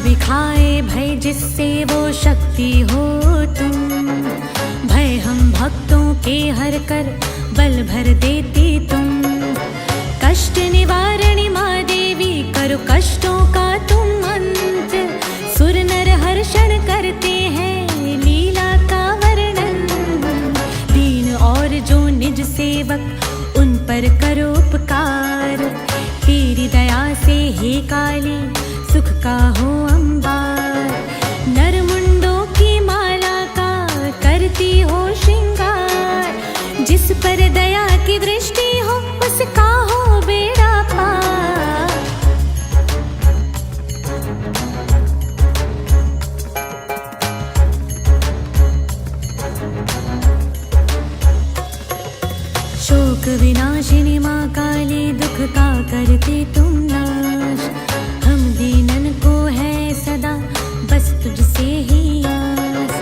दिखाए भय जिससे वो शक्ति हो तुम, भय हम भक्तों के हर कर बल भर देती तुम। कष्ट निवारणी माँ देवी करो कष्टों का तुम अंत, सुर नर हर्षण करते हैं लीला का वर्णन। दीन और जो निज सेवक उन पर करो उपकार, तेरी दया से हे काली सुख का हो अंबार। नर मुंडों की माला का करती हो श्रृंगार, जिस पर दया की दृष्टि हो उसका हो बेड़ा पार। शोक विनाशिनी माँ काली दुख का करते तुम नाश। हम दीनन को है सदा बस तुझसे ही आस,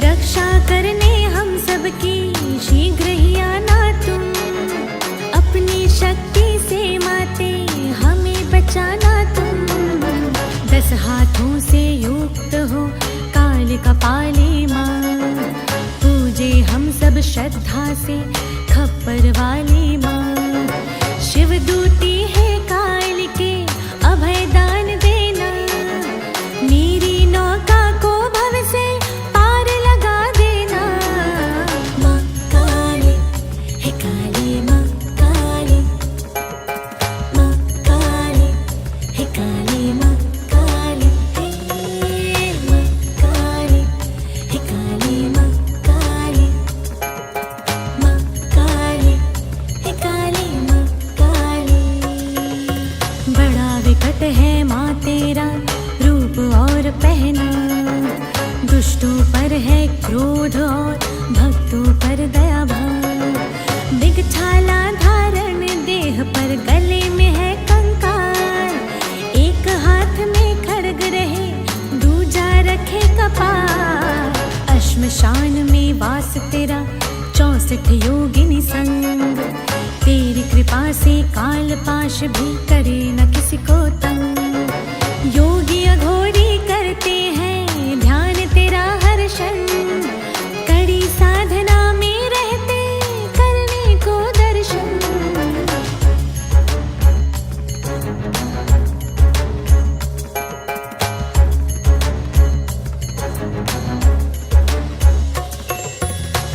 रक्षा करने हम सबकी शीघ्र ही आना तुम। अपनी शक्ति से माते हमें बचाना तुम, 10 हाथों से युक्त हो काल कपाली माँ। पूजे हम सब श्रद्धा से खप्पर वाली माँ, शिव दूती है काल के अभय दान देना। मेरी नौका को भव से पार लगा देना। माँ काली हे काली माँ काली, माँ काली हे काली माँ काली, हे माँ काली हे काली माँ काली, माँ काली हे काली माँ काली। बड़ा विकट है माँ तेरा रूप और पहना, दुष्टों पर है क्रोध और भक्तों पर दया भाव। दिगछाला धारण देह पर गले में है कंकाल, एक हाथ में खड्ग रहे दूजा रखे कपाल। अश्मशान में वास तेरा 64 योगिनी संग, तेरी कृपा से काल पाश भी करे न किसी को तंग। योगी अघोरी करते हैं ध्यान तेरा हर्षण, कड़ी साधना में रहते करने को दर्शन।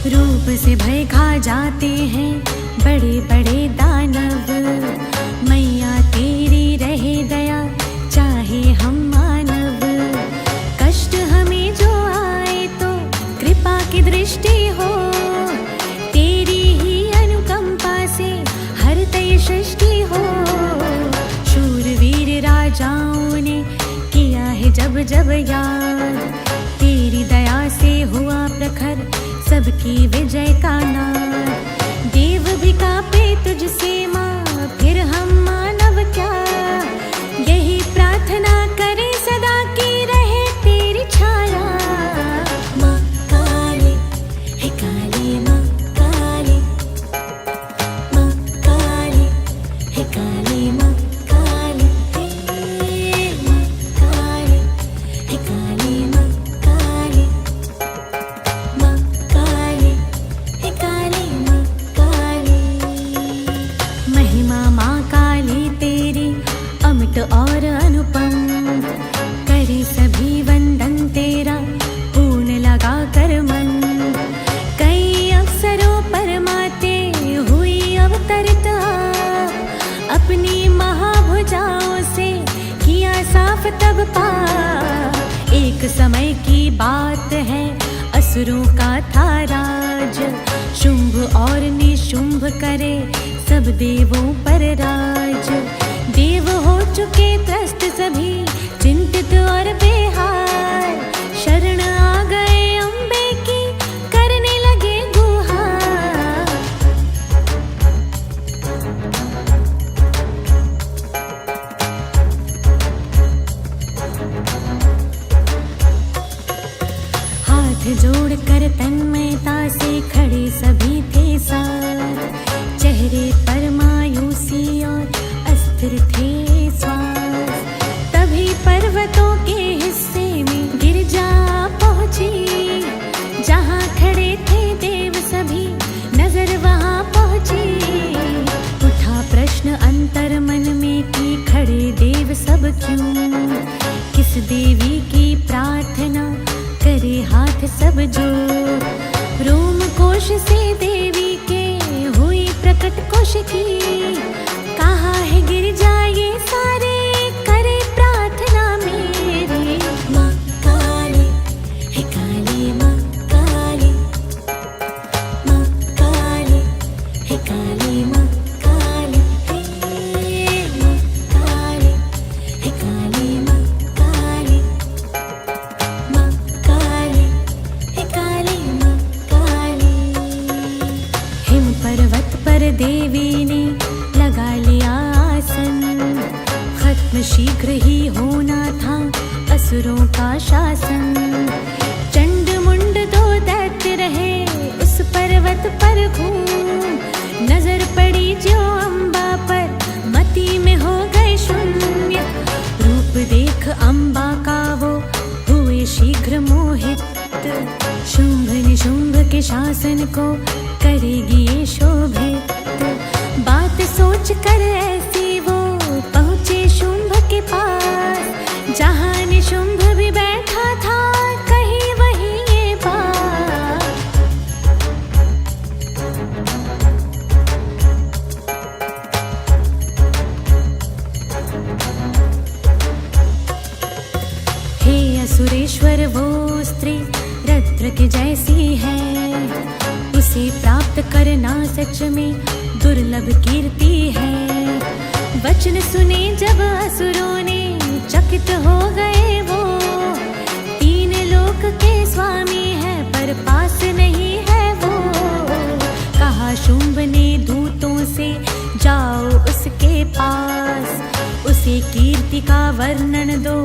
रूप से भय खा जाते हैं बड़े बड़े दानव, मैया तेरी रहे दया चाहे हम मानव। कष्ट हमें जो आए तो कृपा की दृष्टि हो, तेरी ही अनुकंपा से हर तय सृष्टि हो। शूरवीर राजाओं ने किया है जब जब याद, तेरी दया से हुआ प्रखर सबकी विजय का नाद। देव भी कांपे तुझसे माँ फिर हम मानव क्या, यही प्रार्थना करें सदा की रहे तेरी छाया। माँ काली हे काली माँ काली, माँ काली हे काली माँ काली, हे माँ काली हे काली माँ काली, माँ काली हे काली माँ काली। महिमा माँ काली तेरी अमिट और अनुपम, करे सभी वंदन तेरा पूर्ण लगा कर मन। कई अवसरों पर माते हुई अवतरित आप, अपनी महाभुजाओं से किया साफ तब पार। एक समय की बात है असुरों का था राज, शुंभ और निशुंभ करे सब देवों पर राज। देव हो चुके त्रस्त सभी चिंतित और बेहार, शरण आ गए अम्बे की करने लगे गुहार। देवी ने लगा लिया आसन। खत्म शीघ्र ही होना था असुरों का शासन। चंड मुंड दो दैत्य रहे उस पर्वत पर घूम। नजर पड़ी जो अम्बा पर मति में हो गए शून्य। रूप देख अम्बा का वो हुए शीघ्र मोहित। शुंभ निशुंभ के शासन को करेगी ये शोभित। बात सोच कर ऐसी वो पहुँचे शुंभ के पास। जहाँ निशुंभ भी बैठा था कहीं वहीं ये बात। हे असुरेश्वर वो स्त्री रद्र के जैसी है। उसे प्राप्त करना सच में दुर्लभ कीर्ति है। वचन सुने जब असुरों ने चकित हो गए वो। तीन लोक के स्वामी है पर पास नहीं है वो। कहा शुंभ ने दूतों से जाओ उसके पास। उसे कीर्ति का वर्णन दो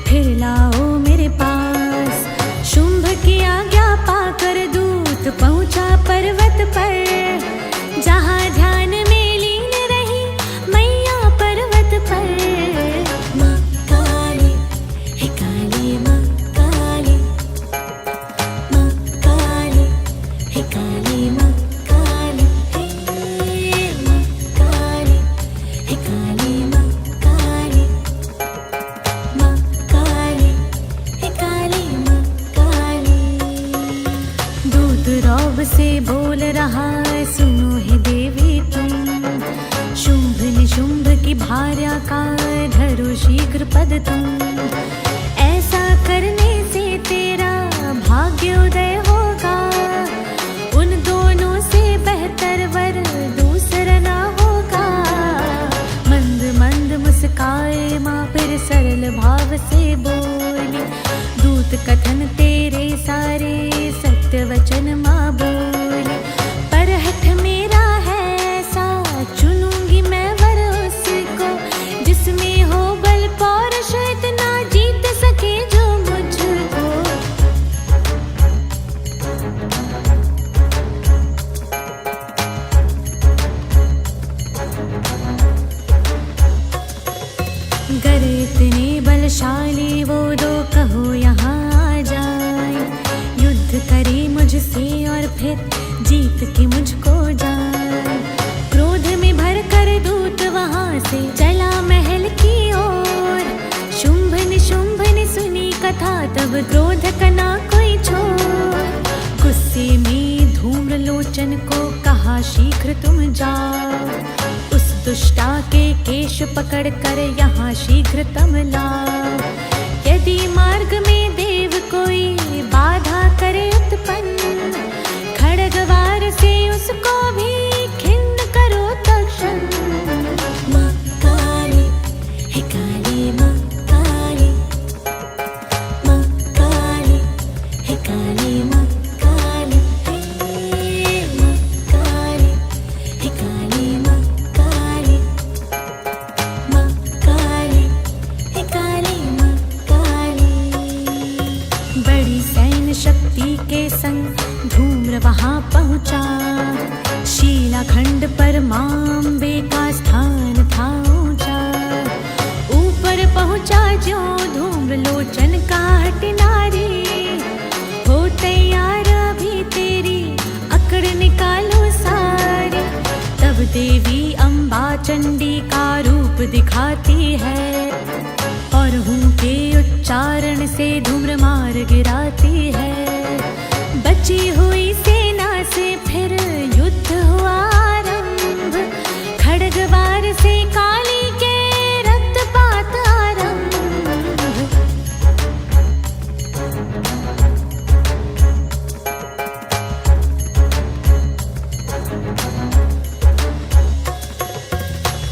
फिर लाओ मेरे पास। शुंभ की आज्ञा पाकर दूत पहुंचा पर्वत पर। जहाँ ध्यान में लीन रही मैया पर्वत पर। माँ काली हे काली माँ काली। माँ काली हे काली माँ काली। हे माँ काली हे काली माँ काली। माँ काली हे काली माँ काली। दूत रौब से बोल रहा सुनो हे देवी तुम। शुंभ निशुंभ की भार्या का धरो शीघ्र पद तुम। ऐसा करने से तेरा भाग्योदय होगा। उन दोनों से बेहतर वर दूसरा ना होगा। मंद मंद मुस्काए माँ फिर सरल भाव से बोली। दूत कथन तेरे सारे सत्य वचन माँ बोली। पर हठ मेरा है ऐसा चुनूंगी मैं वर उसको। जिसमें हो बल पौरुष इतना जीत सके जो मुझको। गर इतने बलशाली वो दो कहो यहाँ आ जाए। युद्ध करे मुझसे और फिर जीत के मुझको जाए। क्रोध में भर कर दूत वहां से चला महल की ओर। शुंभ निशुंभ ने सुनी कथा तब क्रोध कना कोई छोड़। गुस्से में धूम्र लोचन को कहा शीघ्र तुम जाओ। उस दुष्टा के केश पकड़ कर यहाँ शीघ्र तम लाओ। यदि मार्ग में देव कोई बाधा करे उत्पन्न। खड़गवार से उसको भी खिन्न करो तक्षण। माँ काली हे काली माँ काली। माँ काली हे काली माँ काली। हे माँ काली हे काली माँ काली। माँ काली हे काली माँ काली। बड़ी सैन्य शक्ति के संग धूम्र वहां पहुंचा। शीलाखंड पर मांबे का स्थान था ऊंचा। ऊपर पहुंचा जो धूम्र लोचन का हटनारी। हो तैयार अभी तेरी अकड़ निकालो सारी। तब देवी अम्बा चंडी का रूप दिखाती है। और हूँ के उच्चारण से धूम्र मार गिराती है। बची हुई सेना से फिर युद्ध हुआ आरंभ। खड़गवार से काली के रक्तपात आरंभ।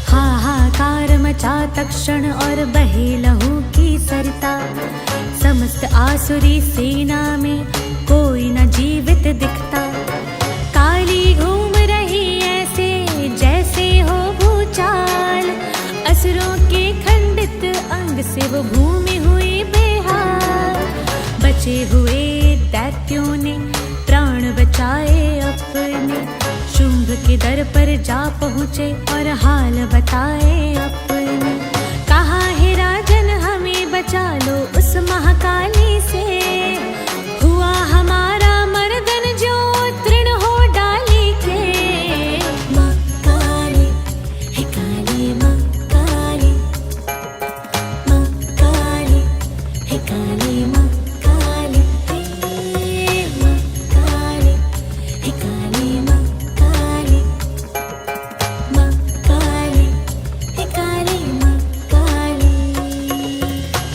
हाहाकार मचा तक्षण और बहे लहू की सरिता। समस्त आसुरी सेना में कोई न जीवित दिखता। काली घूम रही ऐसे से वो भूमि हुई बेहाल। बचे हुए दैत्यों ने प्राण बचाए अपने, शुंभ के दर पर जा पहुँचे और हाल बताए अपने। कहा हे राजन हमें बचा लो उस महाकाली से, हुआ हमारा मर्दन जो तृण हो डाली के। माँ काली हे काली, माँ काली, माँ काली हे काली, माँ काली, माँ काली हे काली, माँ काली, माँ काली हे काली, माँ काली।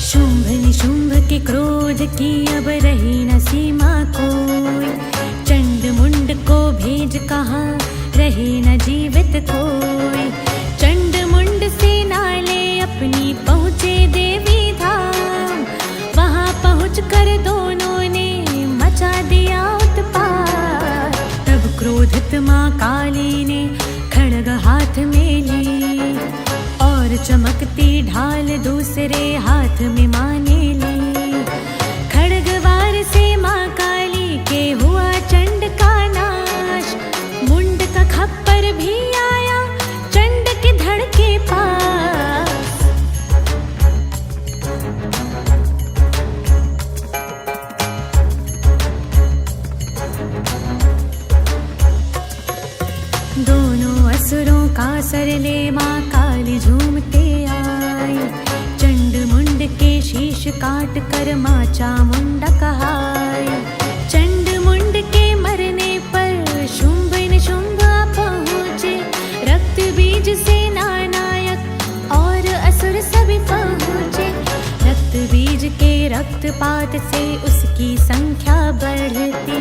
शुंभ निशुंभ के क्रोध की अब रही न सीमा कोई, चंड मुंड को भेज कहाँ रहे न जीवित कोई। चंड मुंड से नाले अपनी पहुँचे देवी धाम, वहाँ पहुँच कर दोनों ने मचा दिया उत्पात। तब क्रोधित माँ काली ने खड्ग हाथ में ली और चमकती ढाल दूसरे हाथ में माँ ने ली। खड्गवार से माँ काली के हुआ चंड का नाश, मुंड का खप्पर भी आया चंड के धड़ के पास। दोनों असुरों का सर ले माँ काली झूमते आई, चंड मुंड के शीश काट कर माँ चामुंडा कहाई। चंड मुंड के मरने पर शुंभ निशुंभ पहुँचे, रक्त बीज से नानायक और असुर सभी पहुँचे। रक्त बीज के रक्तपात से उसकी संख्या बढ़ती,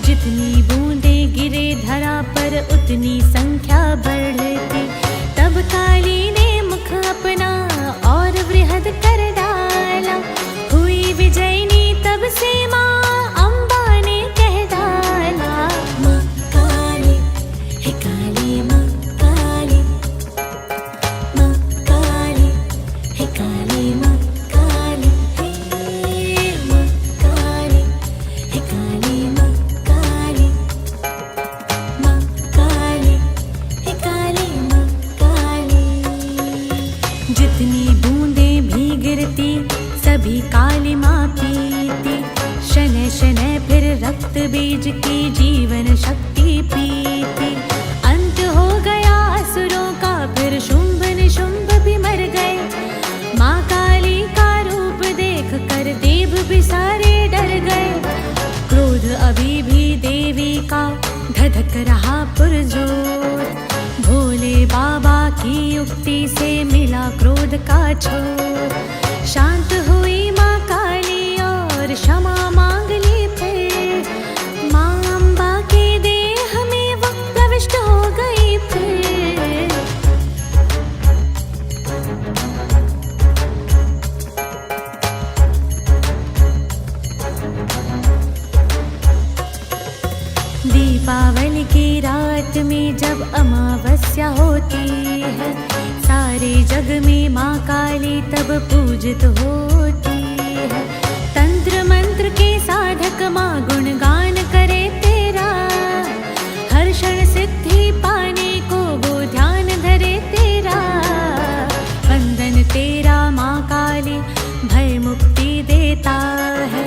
जितनी बूंदें गिरे धरा पर उतनी संख्या बढ़ती। तब काली ने मुख अपना और वृहद कर डाला, हुई विजयनी तब से माँ अम्बा ने कह डाला। माँ काली हे काली, माँ काली, माँ काली हे काली, माँ काली, माँ काली हे काली, माँ काली, माँ काली हे काली, माँ काली। जितनी बूंदें भी गिरती सभी काली माँ पीती, शनै शनै फिर रक्त बीज की जीवन शक्ति पीती। अंत हो गया असुरों का फिर शुंभ निशुंभ भी मर गए। माँ काली का रूप देख कर देव भी सारे डर गए। क्रोध अभी भी देवी का धधक रहा पुरजोर, भोले बाबा की युक्ति से मिला क्रोध का छोर। शांत हुई माँ काली और क्षमा मांग ली फिर, माँ अम्बा के देह में वो प्रविष्ट हो गई फिर। दीपावली की रात में जब अमावस्या होती है, सारे जग में माँ काली तब पूजित होती है। तंत्र मंत्र के साधक माँ गुणगान करे तेरा, हर क्षण सिद्धि पाने को वो ध्यान धरे तेरा। वंदन तेरा माँ काली भय मुक्ति देता है,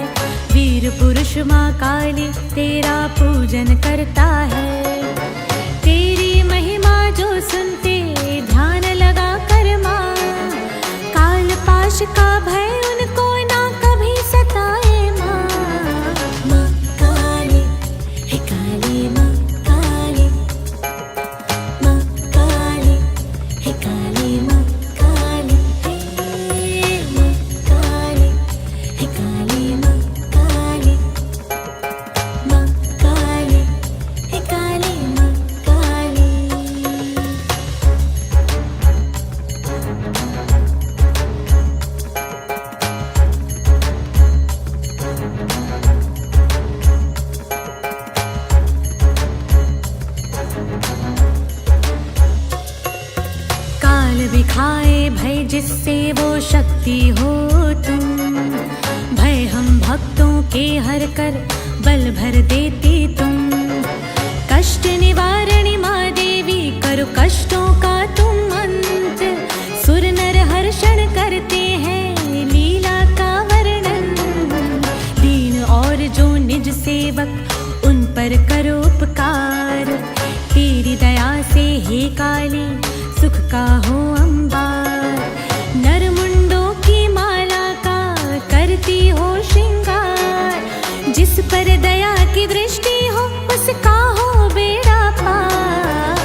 वीर पुरुष माँ काली तेरा पूजन करता है। तेरी महिमा जो सुनते ध्यान लगा कर माँ, काल पाश का भय उनको ना कभी सताए माँ। माँ काली हे काली, माँ काली, माँ काली हे काली, माँ काली, माँ काली हे काली, माँ काली, माँ काली हे काली। सिखाए भय जिससे वो शक्ति हो तुम। भय हम भक्तों के हर कर बल भर देती तुम। कष्ट निवारणी माँ देवी करो कष्टों का तुम अंत। सुर नर हर्षण करते हैं लीला का वर्णन। दीन और जो निज सेवक उन पर करो उपकार। तेरी दया से हे काली सुख का हो अंबार। नर मुंडों की माला का करती हो श्रृंगार। जिस पर दया की दृष्टि हो उसका हो बेड़ा पार।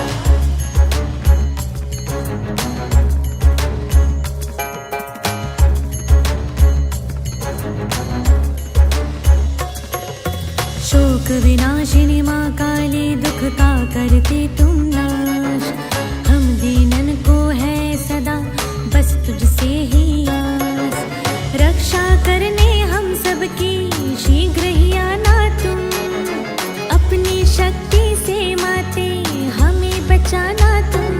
शोक विनाशिनी माँ काली दुख का करती तुम नाश। हम दीनन को है सदा बस तुझसे ही आस। रक्षा करने हम सबकी शीघ्र ही आना तुम। अपनी शक्ति से माते हमें बचाना तुम।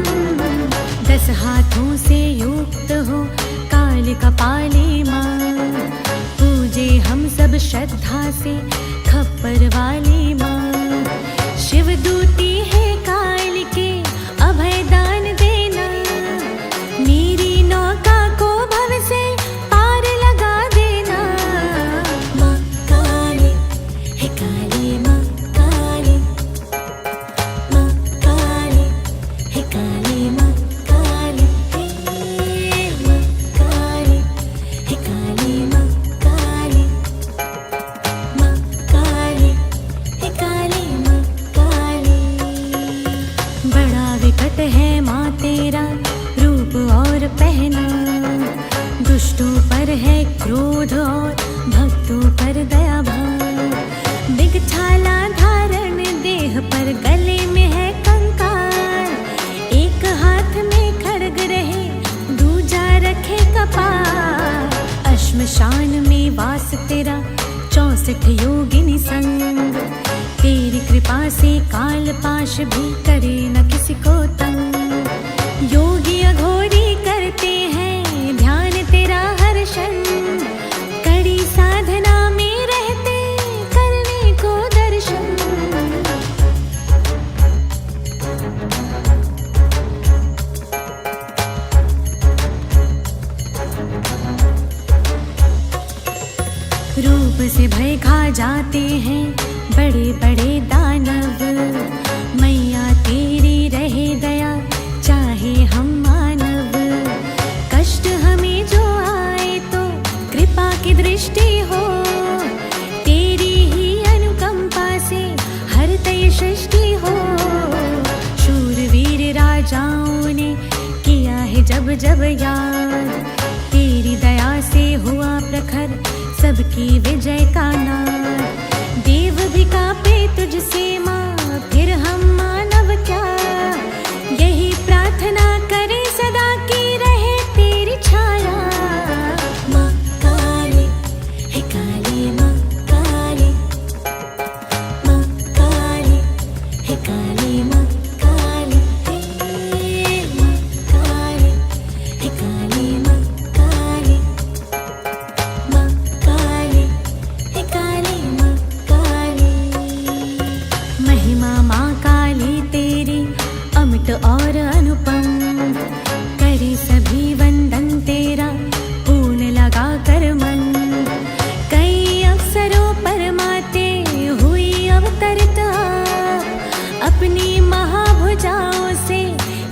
10 हाथों से युक्त हो काल कपाली माँ। पूजे हम सब श्रद्धा से खप्पर वाली माँ। शिव दूती है काल के अभय दान देना। मेरी नौका को भव से पार लगा देना। माँ काली है काली माँ काली। माँ काली है काली माँ काली। माँ काली है काली माँ काली। माँ काली है काली माँ काली। बड़ा विकट है माँ तेरा रूप और पहना। दुष्टों पर है क्रोध और भक्तों पर दया भाव। दिगछाला धारण देह पर गले में है कंकाल। एक हाथ में खड्ग रहे दूजा रखे कपाल। अश्मशान में वास तेरा 64 योगिनी संग। तेरी कृपा से काल पाश भी करे न किसी को तंग। योगी अघोरी करते हैं ध्यान तेरा हर्षण। कड़ी साधना में रहते करने को दर्शन। रूप से भय खा जाते हैं बड़े बड़े दानव। मैया तेरी रहे दया चाहे हम मानव। कष्ट हमें जो आए तो कृपा की दृष्टि हो। तेरी ही अनुकंपा से हर तय सृष्टि हो। शूरवीर राजाओं ने किया है जब जब याद। तेरी दया से हुआ प्रखर सबकी विजय का नाद। देव भी कांपे तुझसे माँ फिर हम मानव क्या। यही प्रार्थना करे सदा की रहे तेरी छाया। माँ काली है काली माँ काली। माँ काली है काली माँ काली। माँ काली है काली माँ काली। माँ काली है काली माँ काली। महिमा माँ काली तेरी अमिट और अनुपम। करे सभी वंदन तेरा पूर्ण लगा कर मन। कई अवसरों पर माते हुई अवतरित आप। अपनी महाभुजाओं से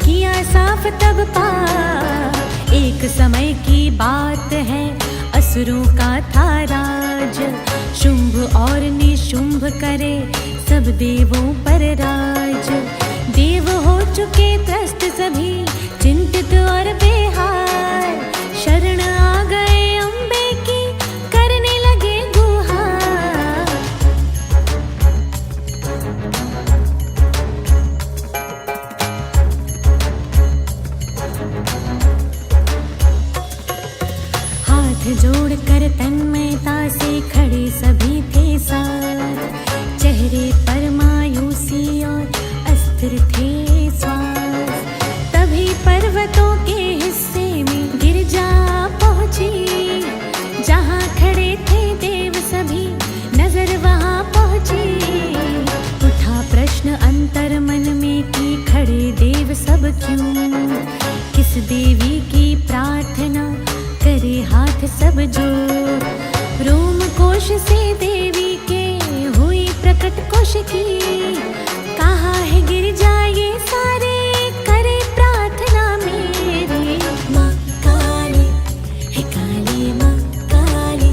किया साफ तब पार। एक समय की बात है असुरों का था राज। शुंभ और निशुंभ करे सब देवों पर राज। देव हो चुके त्रस्त सभी चिंतित और बेहार। शरण आ गए अम्बे की करने लगे गुहार। हाथ जोड़कर तन्मयता से खड़े सभी थे साथ। चेहरे पर मायूसी और अस्थिर थे श्वास। तभी पर्वतों के हिस्से क्यों, किस देवी की प्रार्थना करे हाथ सब जोड़। रोम कोश से देवी के हुई प्रकट कोश की, कहा है गिर जाए सारे करे प्रार्थना मेरी। माँ काली हे काली, माँ काली,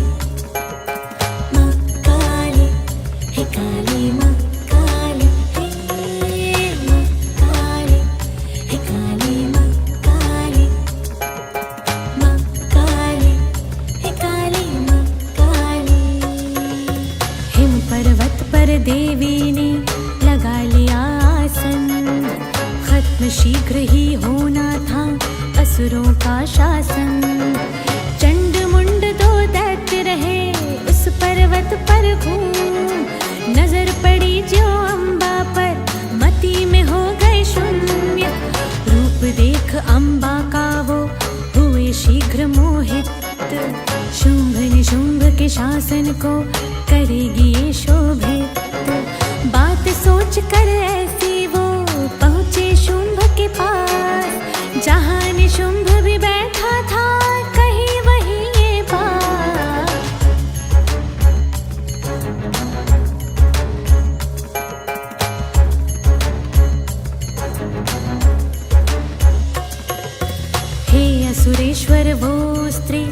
माँ काली हे काली, माँ काली, हे माँ काली हे काली, माँ काली, माँ काली हे काली, माँ काली। हिम पर्वत पर देवी ने लगा लिया आसन, खत्म शीघ्र ही होना था असुरों का शासन। चंड मुंड दो दैत्य रहे उस पर्वत पर घूम, नजर पड़ी जो अम्बा पर मति में हो गए शून्य। रूप देख अम्बा का वो हुए शीघ्र मोहित, शुंभ निशुंभ के शासन को करेगी ये शोभित। बात सोच कर ऐसी वो पहुँचे शुंभ के पास, जहाँ निशुंभ भी बैठा था कहीं वहीं ये बात। हे असुरेश्वर वो स्त्री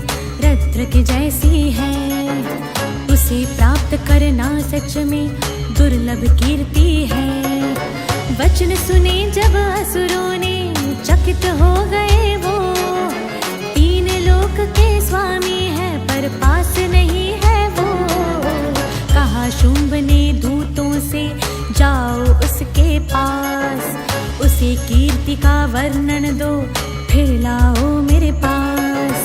रुद्र के जैसी है, उसे प्राप्त करना सच में दुर्लभ कीर्ति है। वचन सुने जब असुरों ने चकित हो गए वो, तीन लोक के स्वामी है पर पास नहीं है वो। कहा शुंभ ने दूतों से जाओ उसके पास, उसे कीर्ति का वर्णन दो फिर लाओ मेरे पास।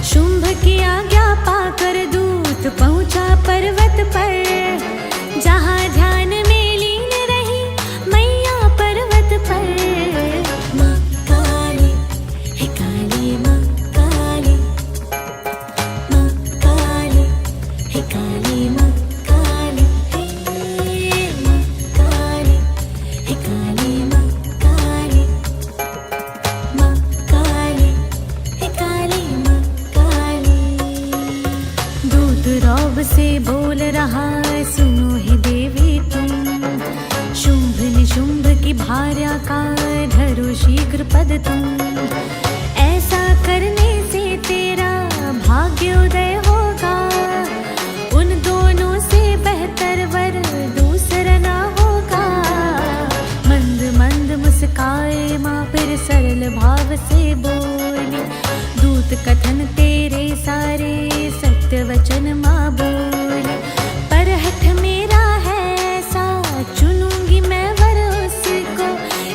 शुंभ की आज्ञा पाकर दूत पहुंचा पर्वत पर, जहाँ ध्यान में लीन रही मैया पर्वत पर। माँ काली हे काली, माँ काली, माँ काली हे काली, माँ काली, हे माँ काली हे काली, माँ काली, माँ काली हे काली, माँ काली। दूत रौब से बोल रहा सुनो हे देवी तुम, शुंभ निशुंभ की भार्या का धरो शीघ्र पद तुम। ऐसा करने से तेरा भाग्योदय होगा, उन दोनों से बेहतर वर दूसरा ना होगा। मंद मंद मुस्काए माँ फिर सरल भाव से बोली, दूत कथन तेरे सारे सत्य वचन माँ बोली। पर हठ मेरा है ऐसा चुनूंगी मैं वर उसको,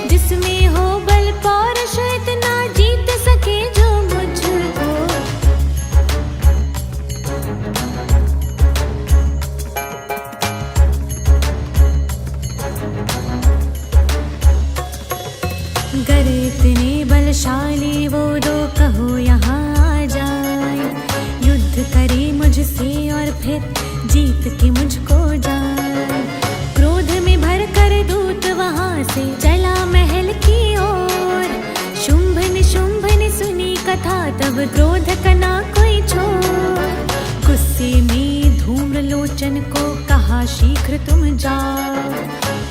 जिसमें हो बल पौरुष इतना जीत सके जो मुझको। गर इतने बलशाली वो दो कहो यहाँ आ जाए, युद्ध करे मुझसे और फिर जीत के मुझको जाए। क्रोध में भर कर दूत वहां से चला महल की ओर, शुंभ निशुंभ ने सुनी कथा तब क्रोध करना कोई छोड़। गुस्से में धूम्र लोचन को कहा शीघ्र तुम जाओ,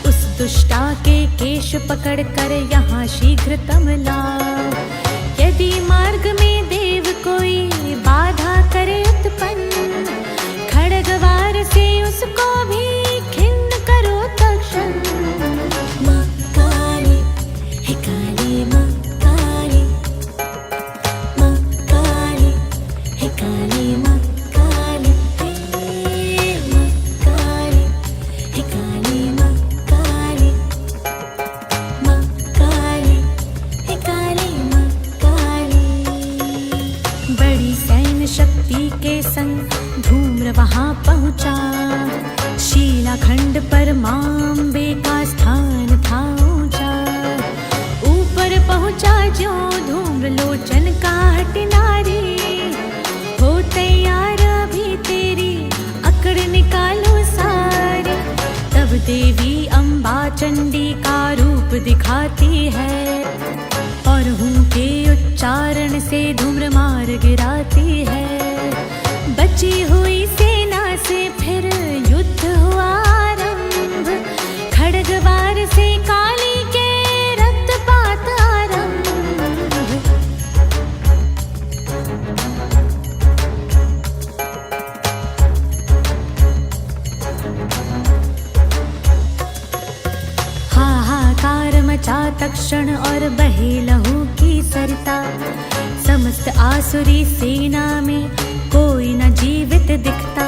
उस दुष्टा के केश पकड़ कर यहाँ शीघ्र तुम लाओ। यदि मार्ग में देव कोई बाधा करे उत्पन्न, खड़गवार से उसको भी खिन्न करो तक्षण। माँ काली हे काली, माँ काली, माँ काली हे काली, माँ काली, हे माँ काली हे काली, माँ काली, माँ काली हे काली, माँ काली। बड़ी सैन्य शक्ति के संग धूम्र वहां पहुंचा, शीलाखंड पर मांबे का स्थान था ऊंचा। ऊपर पहुंचा जो धूम्र लोचन का हट नारी, हो तैयार अभी तेरी अकड़ निकालो सारी। तब देवी अम्बा चंडी का रूप दिखाती है, उच्चारण से धूम्र मार गिराती है। बची हुई सेना से फिर युद्ध हुआ आरंभ, खड्गवार से काली के रक्तपात आरंभ। हाहाकार मचा तक्षण और बहे लहू की सरिता। समस्त आसुरी सेना में कोई न जीवित दिखता।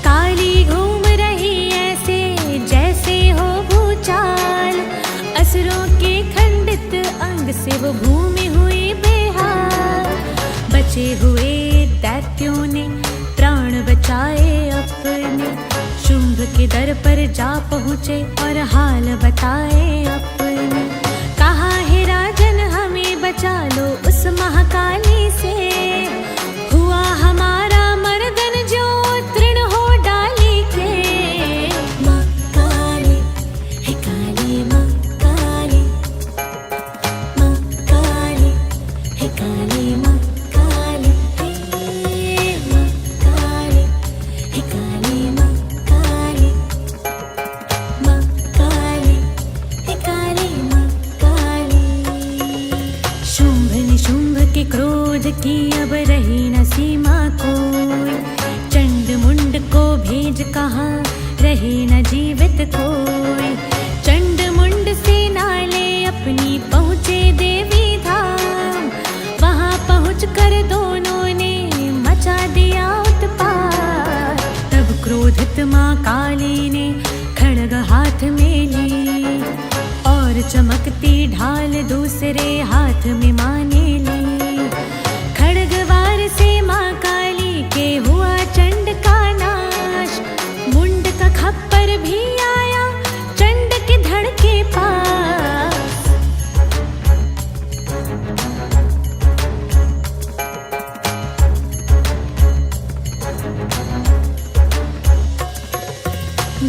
काली घूम रही ऐसे जैसे हो भूचाल, असुरों के खंडित अंग से वो भूमि हुई बेहाल। बचे हुए दैत्यों ने प्राण बचाए अपने, शुंभ के दर पर जा पहुँचे और हाल बताए अपने। कहा हे राजन हमें बचा लो उस महाकाली से, हुआ हमारा मर्दन जो तृण हो डाली के। माँ काली हे काली, माँ काली, माँ काली हे काली, माँ काली, हे माँ काली हे काली, माँ काली, माँ काली हे काली, माँ काली। शुंभ निशुंभ के क्रोध की अब रही न सीमा कोई, चंड मुंड को भेज कहा रहे न जीवित कोई। चंड मुंड से नाले अपनी पहुँचे देवी धाम, वहाँ पहुँच कर दोनों ने मचा दिया उत्पात। तब क्रोधित माँ काली ने खड्ग हाथ में ली और चमकती ढाल दूसरे हाथ में माने ली। खड्गवार से माँ काली के हुआ चंड का नाश, मुंड का खप्पर भी आया चंड के धड़ के पास।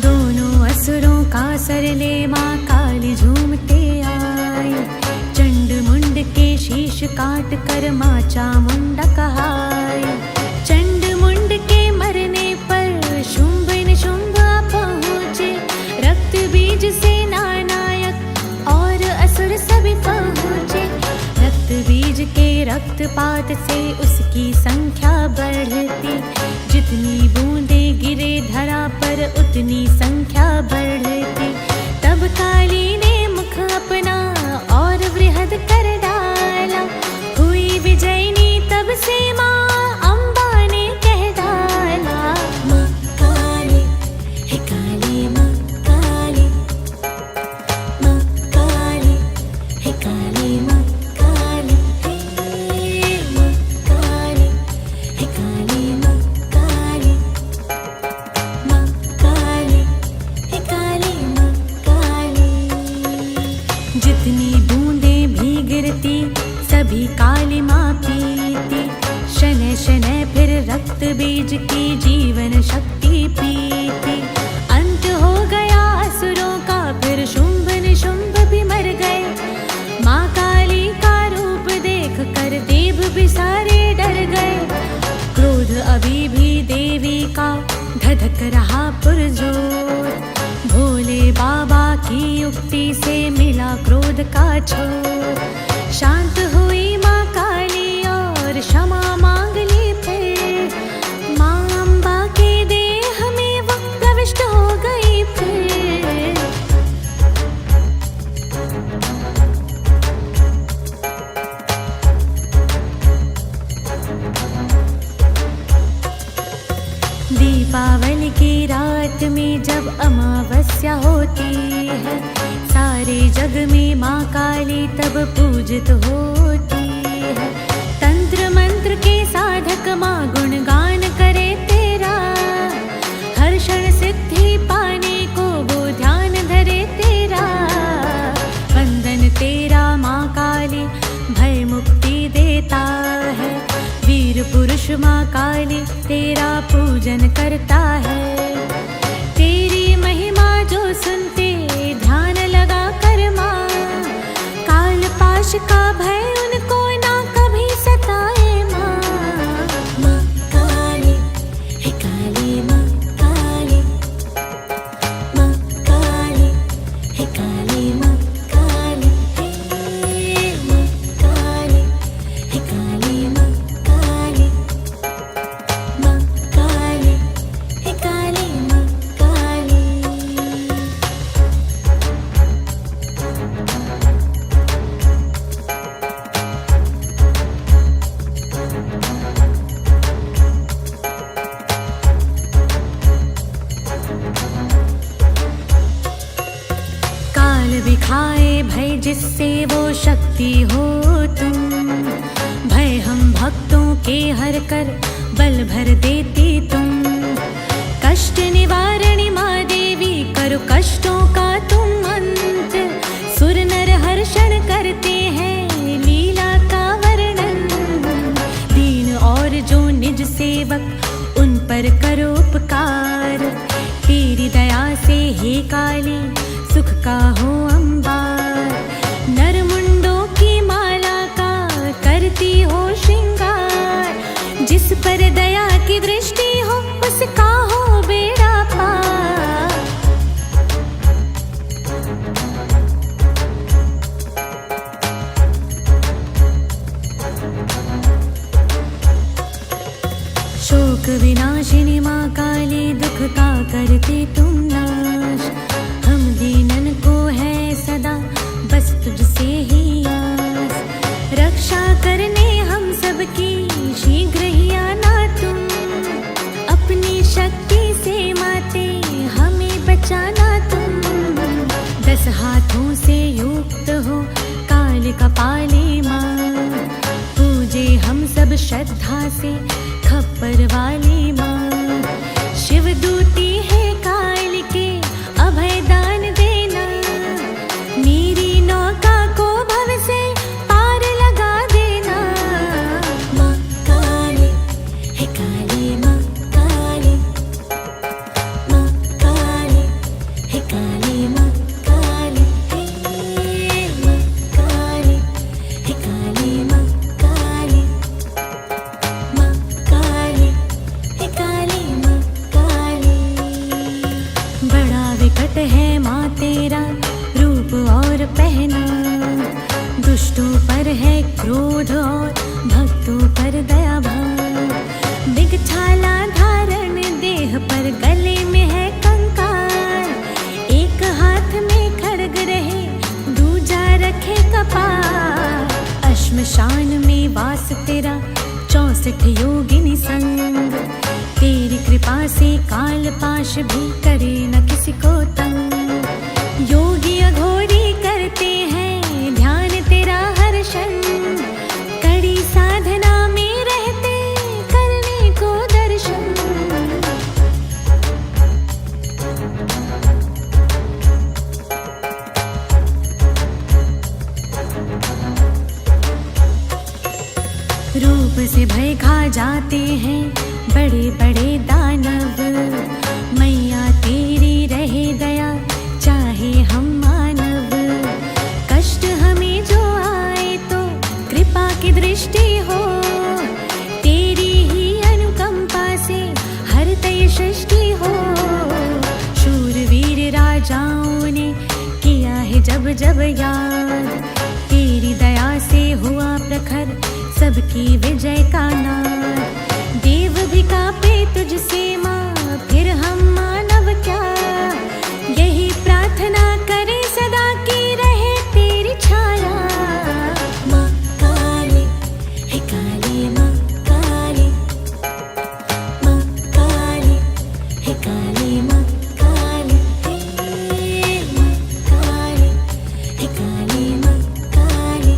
दोनों असुरों का सरले माँ काली झूमते आई। चंड मुंड के शीश काट कर माँ चामुंडा कहाई। चंड मुंड के मरने पर शुंभ निशुंभ पहुँचे, रक्त बीज से नानायक और असुर सभी पहुँचे। रक्त बीज के रक्तपात से उसकी संख्या बढ़ती, जितनी बूंदे गिरे धरा पर उतनी संख्या बढ़ती। तब काली ने मुख अपना और वृहद कर डाला, हुई विजयनी तब से माँ अम्बा ने कह डाला। माँ काली हे काली, माँ काली, माँ काली हे काली, माँ काली, हे माँ काली हे काली, माँ काली, माँ काली हे काली, माँ काली। जितनी बूंदें भी गिरती सभी काली माँ पीती, शनै शनै फिर रक्त बीज की जीवन शक्ति पीती। अंत हो गया असुरों का फिर शुंभ निशुंभ भी मर गए। माँ काली का रूप देख कर देव भी सारे डर गए। क्रोध अभी भी देवी का धधक रहा पुरजोर, भोले बाबा की युक्ति से मिला क्रोध का छोर। शांत हुई माँ काली और क्षमा मांग ली फिर, माँ अम्बा के देह में वो प्रविष्ट हो गई फिर। दीपावली की रात में जब अमावस्या होती है, सारे जग में माँ काली तब पूजित होती है। तंत्र मंत्र के साधक माँ गुणगान करे तेरा, हर क्षण सिद्धि पाने को वो ध्यान धरे तेरा। वंदन तेरा माँ काली भय मुक्ति देता है, वीर पुरुष माँ काली तेरा पूजन करता है। तेरी महिमा जो सुनते ध्यान लगा कर माँ, काल पाश का भय उनको ना कर। जिससे वो शक्ति हो तुम। भय हम भक्तों के हर कर बल भर देती तुम। कष्ट निवारणी माँ देवी करो कष्टों का तुम अंत। सुर नर हर्षण करते हैं लीला का वर्णन। दीन और जो निज सेवक उन पर करो उपकार। तेरी दया से हे काली सुख का हो अंबार। नर मुंडों की माला का करती हो श्रृंगार। जिस पर दया की दृष्टि हो उसका हो बेड़ा पार। शोक विनाशिनी माँ काली दुख का करती तुम नाश। हम दीनन को है सदा बस तुझसे ही आस। रक्षा करने हम सबकी शीघ्र ही आना तुम। अपनी शक्ति से माते हमें बचाना तुम। 10 हाथों से युक्त हो काल कपाली माँ। पूजे हम सब श्रद्धा से खप्पर वाली माँ। शिव दूती है काल के अभय दान देना। मेरी नौका को भव से पार लगा देना। माँ काली है काली माँ काली। माँ काली है काली माँ काली। माँ काली है काली माँ काली। माँ काली है काली माँ काली। बड़ा विकट है माँ तेरा रूप और पहना। दुष्टों पर है क्रोध और भक्तों पर दया भाव। दिगछाला धारण देह पर गले में है कंकाल। एक हाथ में खड्ग रहे दूजा रखे कपाल। अश्मशान में वास तेरा 64 योगिनी संग। तेरी कृपा से काल पाश भी करे न किसी को तंग। योगी अघोरी करते हैं ध्यान तेरा हर्षण। कड़ी साधना में रहते करने को दर्शन। रूप से भय खा जाते हैं बड़े बड़े दानव। मैया तेरी रहे दया चाहे हम मानव। कष्ट हमें जो आए तो कृपा की दृष्टि हो। तेरी ही अनुकंपा से हर तय सृष्टि हो। शूरवीर राजाओं ने किया है जब जब याद। तेरी दया से हुआ प्रखर सबकी विजय का नाद। देव भी कांपे तुझसे माँ फिर हम मानव क्या। यही प्रार्थना करे सदा की रहे तेरी छाया। माँ काली है काली माँ काली। माँ काली है काली माँ काली। माँ काली है काली माँ काली।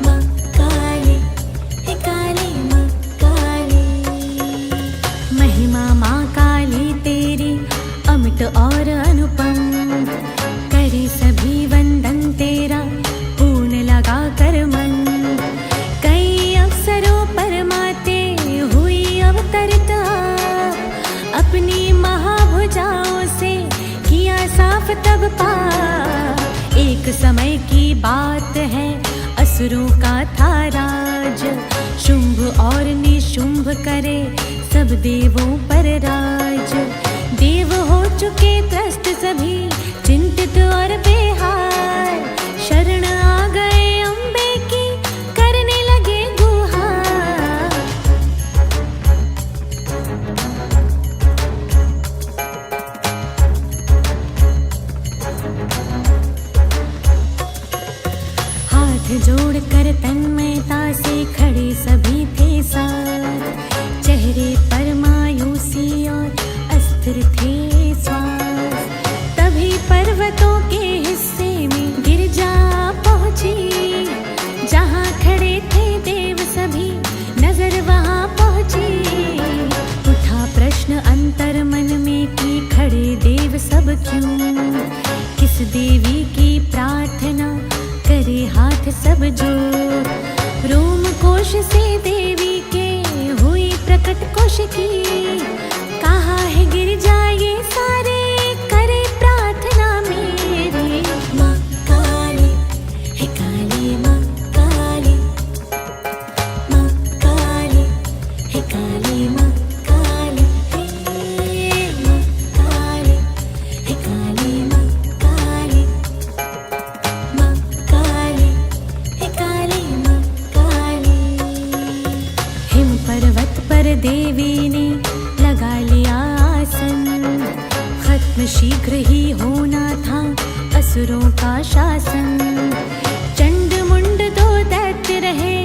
माँ काली है काली माँ काली। महिमा माँ काली तेरी अमित और अनुपम। करे सभी वंदन तेरा पूर्ण लगा कर मन। कई अवसरों पर माते हुई अवतरित आप। अपनी महाभुजाओं से किया साफ तब पाप। एक समय की बात है असुरों का था राज। शुंभ और निशुंभ करे सब देवों पर राज। देव हो चुके त्रस्त सभी चिंतित और बेहार। शरण आ गए अम्बे की करने लगे गुहार। हाथ जोड़कर तन्मयता से खड़े सभी थे साथ। चेहरे पर मायूसी और अस्थिर थे श्वास। तभी पर्वतों के हिस्से में गिर जा से देवी के हुई प्रकट कौशिकी। कहा है गिर जाए सारे करे प्रार्थना मेरी। माँ काली हे काली माँ काली, माँ काली हे काली माँ काली, हे माँ काली हे काली माँ काली, माँ काली हे काली माँ काली। हिम पर्वत पर देवी ने लगा लिया आसन, खत्म शीघ्र ही होना था असुरों का शासन। चंड मुंड दो दैत्य रहे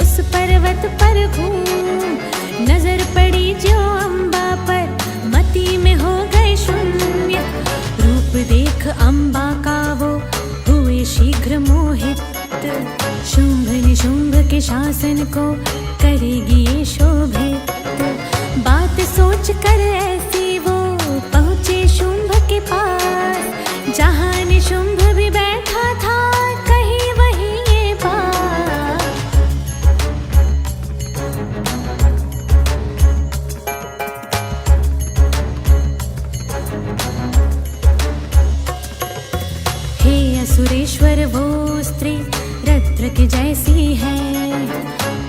उस पर्वत पर घूम, नजर पड़ी जो अम्बा पर मति में हो गए शून्य। रूप देख अम्बा का वो हुए शीघ्र मोहित, शुंभ निशुंभ के शासन को करेगी ये शोभित। बात सोच कर ऐसी वो पहुँचे शुंभ के पास, जहाँ निशुंभ भी बैठा था कहीं वही ये बात। हे असुरेश्वर वो स्त्री रत्न के जैसी है,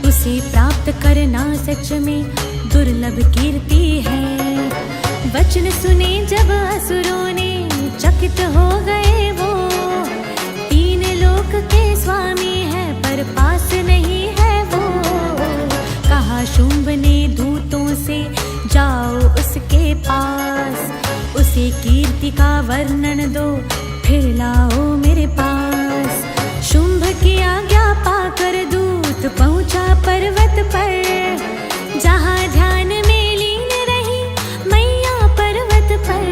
उसे प्राप्त करना सच में दुर्लभ कीर्ति है। वचन सुने जब असुरों ने चकित हो गए वो, तीन लोक के स्वामी है पर पास नहीं है वो। कहा शुंभ ने दूतों से जाओ उसके पास, उसे कीर्ति का वर्णन दो फिर लाओ मेरे पास। शुंभ की आज्ञा पाकर दूत पहुंचा पर्वत पर, जहाँ ध्यान में लीन रही मैया पर्वत पर।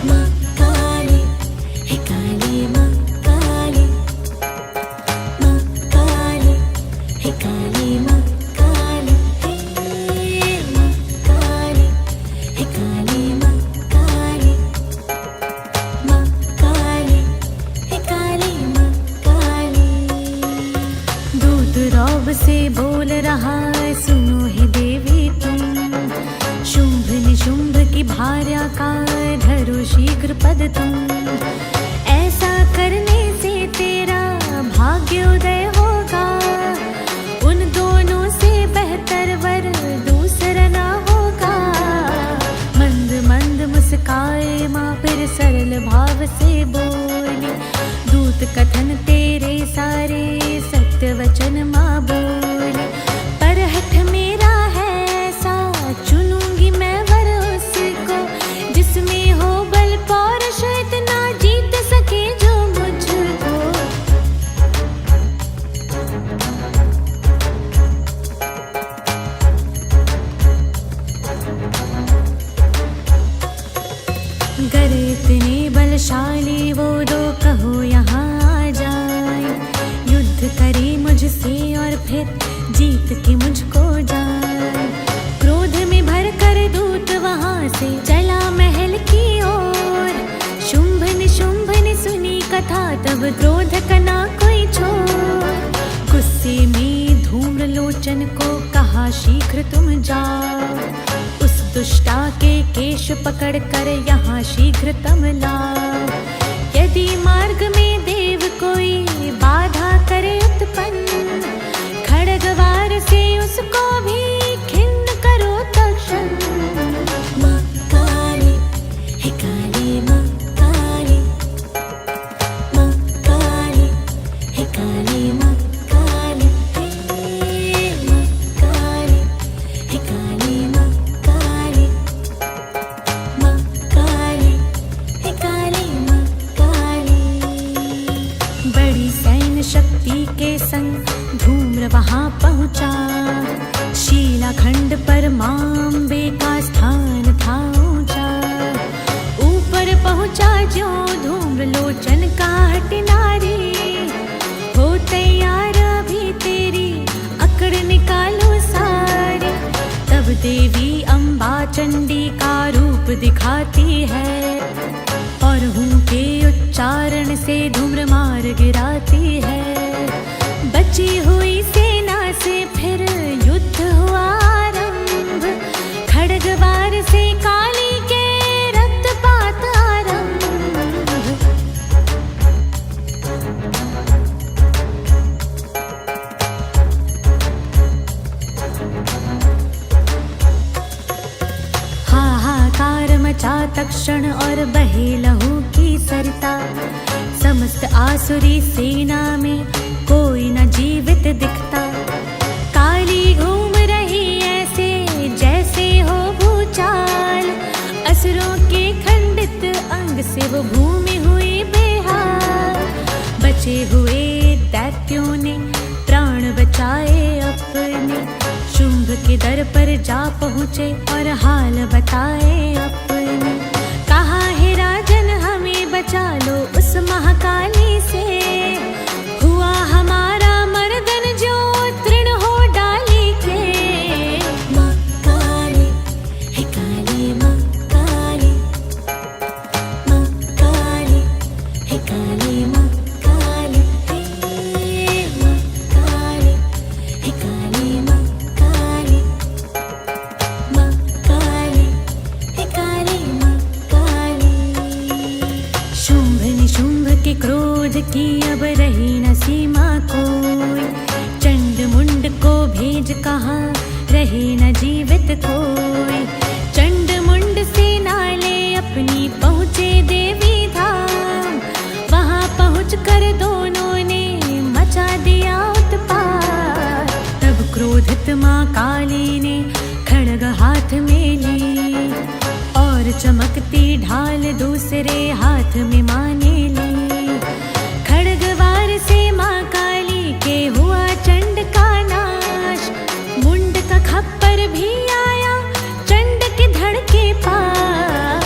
माँ काली हे काली माँ काली, माँ काली हे काली माँ काली, हे माँ काली हे काली माँ काली, माँ काली हे काली माँ काली। दूत रौब से बोल रहा सुनो हे देवी तुम, शुंभ निशुंभ की भार्या का धरो शीघ्र पद तुम। ऐसा करने से तेरा भाग्योदय होगा, उन दोनों से बेहतर वर दूसरा ना होगा। मंद मंद मुस्काए माँ फिर सरल भाव से बोली, दूत कथन तेरे सारे सत्य वचन माँ बोली। पर हठ मेरा है ऐसा चुनूंगी मैं वर उसको, जिसमें हो बल पौरुष इतना जीत सके जो मुझको। गर इतने बलशाली वो दो कहो यहाँ आ जाए, युद्ध करे मुझसे और फिर जीत के मुझको जाए। क्रोध में भर कर दूत वहां से चला महल की ओर, शुंभ निशुंभ ने सुनी कथा तब क्रोध कना कोई छोड़। गुस्से में धूम्र लोचन को कहा शीघ्र तुम जाओ, उस दुष्टा के केश पकड़ कर यहाँ शीघ्र तम लाओ। यदि मार्ग में देव कोई बाधा करे उत्पन्न, खड़गवार से उसको भी खिन्न करो तक्षण। माँ काली हे काली माँ काली, माँ काली हे काली माँ काली, हे माँ काली हे काली माँ काली, माँ काली हे काली माँ काली। बड़ी सैन्य शक्ति के संग धूम्र वहां पहुंचा, शीलाखंड पर मांबे का स्थान था ऊंचा। ऊपर पहुंचा जो धूम्र लोचन का हट नारी, हो तैयार अभी तेरी अकड़ निकालो सारी। तब देवी अम्बा चंडी का रूप दिखाती है, और हूँ के उच्चारण से धूम्र मार गिराती है। बची हुई सेना से फिर तक्षण और बहे लहू की सरिता। समस्त आसुरी सेना में कोई न जीवित दिखता। काली घूम रही ऐसे जैसे हो भूचाल। असुरों के खंडित अंग से वो भूमि हुई बेहाल। बचे हुए दैत्यों ने प्राण बचाए अपने। शुंभ के दर पर जा पहुँचे और हाल बताए अपने। कहा हे राजन हमें बचा लो उस महाकाली से। हुआ हमारा मर्दन जो तृण हो डाली के। माँ काली हे काली माँ काली। माँ काली हे काली माँ काली। हे माँ काली हे काली माँ काली। माँ काली हे काली माँ काली। शुंभ निशुंभ के क्रोध की अब रही न सीमा कोई। चंड मुंड को भेज कहा रहे न जीवित कोई। चंड मुंड से नाले अपनी पहुँचे देवी धाम। वहाँ पहुँच कर दोनों ने मचा दिया उत्पात। तब क्रोधित माँ काली ने खड्ग हाथ में ली और चमकती ढाल दूसरे हाथ में माँ ने ली। खड्गवार से माँ काली के हुआ चंड का नाश। मुंड का खप्पर भी आया चंड के धड़ के पास।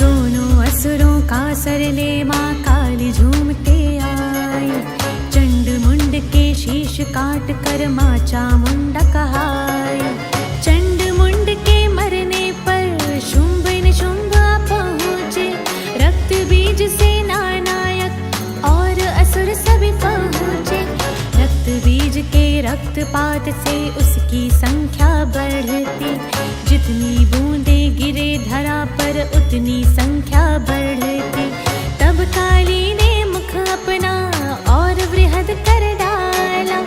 दोनों असुरों का सर ले माँ काली झूमते आई। चंड मुंड के शीश काट कर माँ चामुंडा कहाई। चंड मुंड के मरने पर शुंभ निशुंभ पहुँचे। रक्त बीज से नानायक और असुर सभी पहुँचे। रक्त बीज के रक्तपात से उसकी संख्या बढ़ती। जितनी बूंदे गिरे धरा पर उतनी संख्या बढ़ती। तब काली ने मुख अपना और वृहद कर डाला।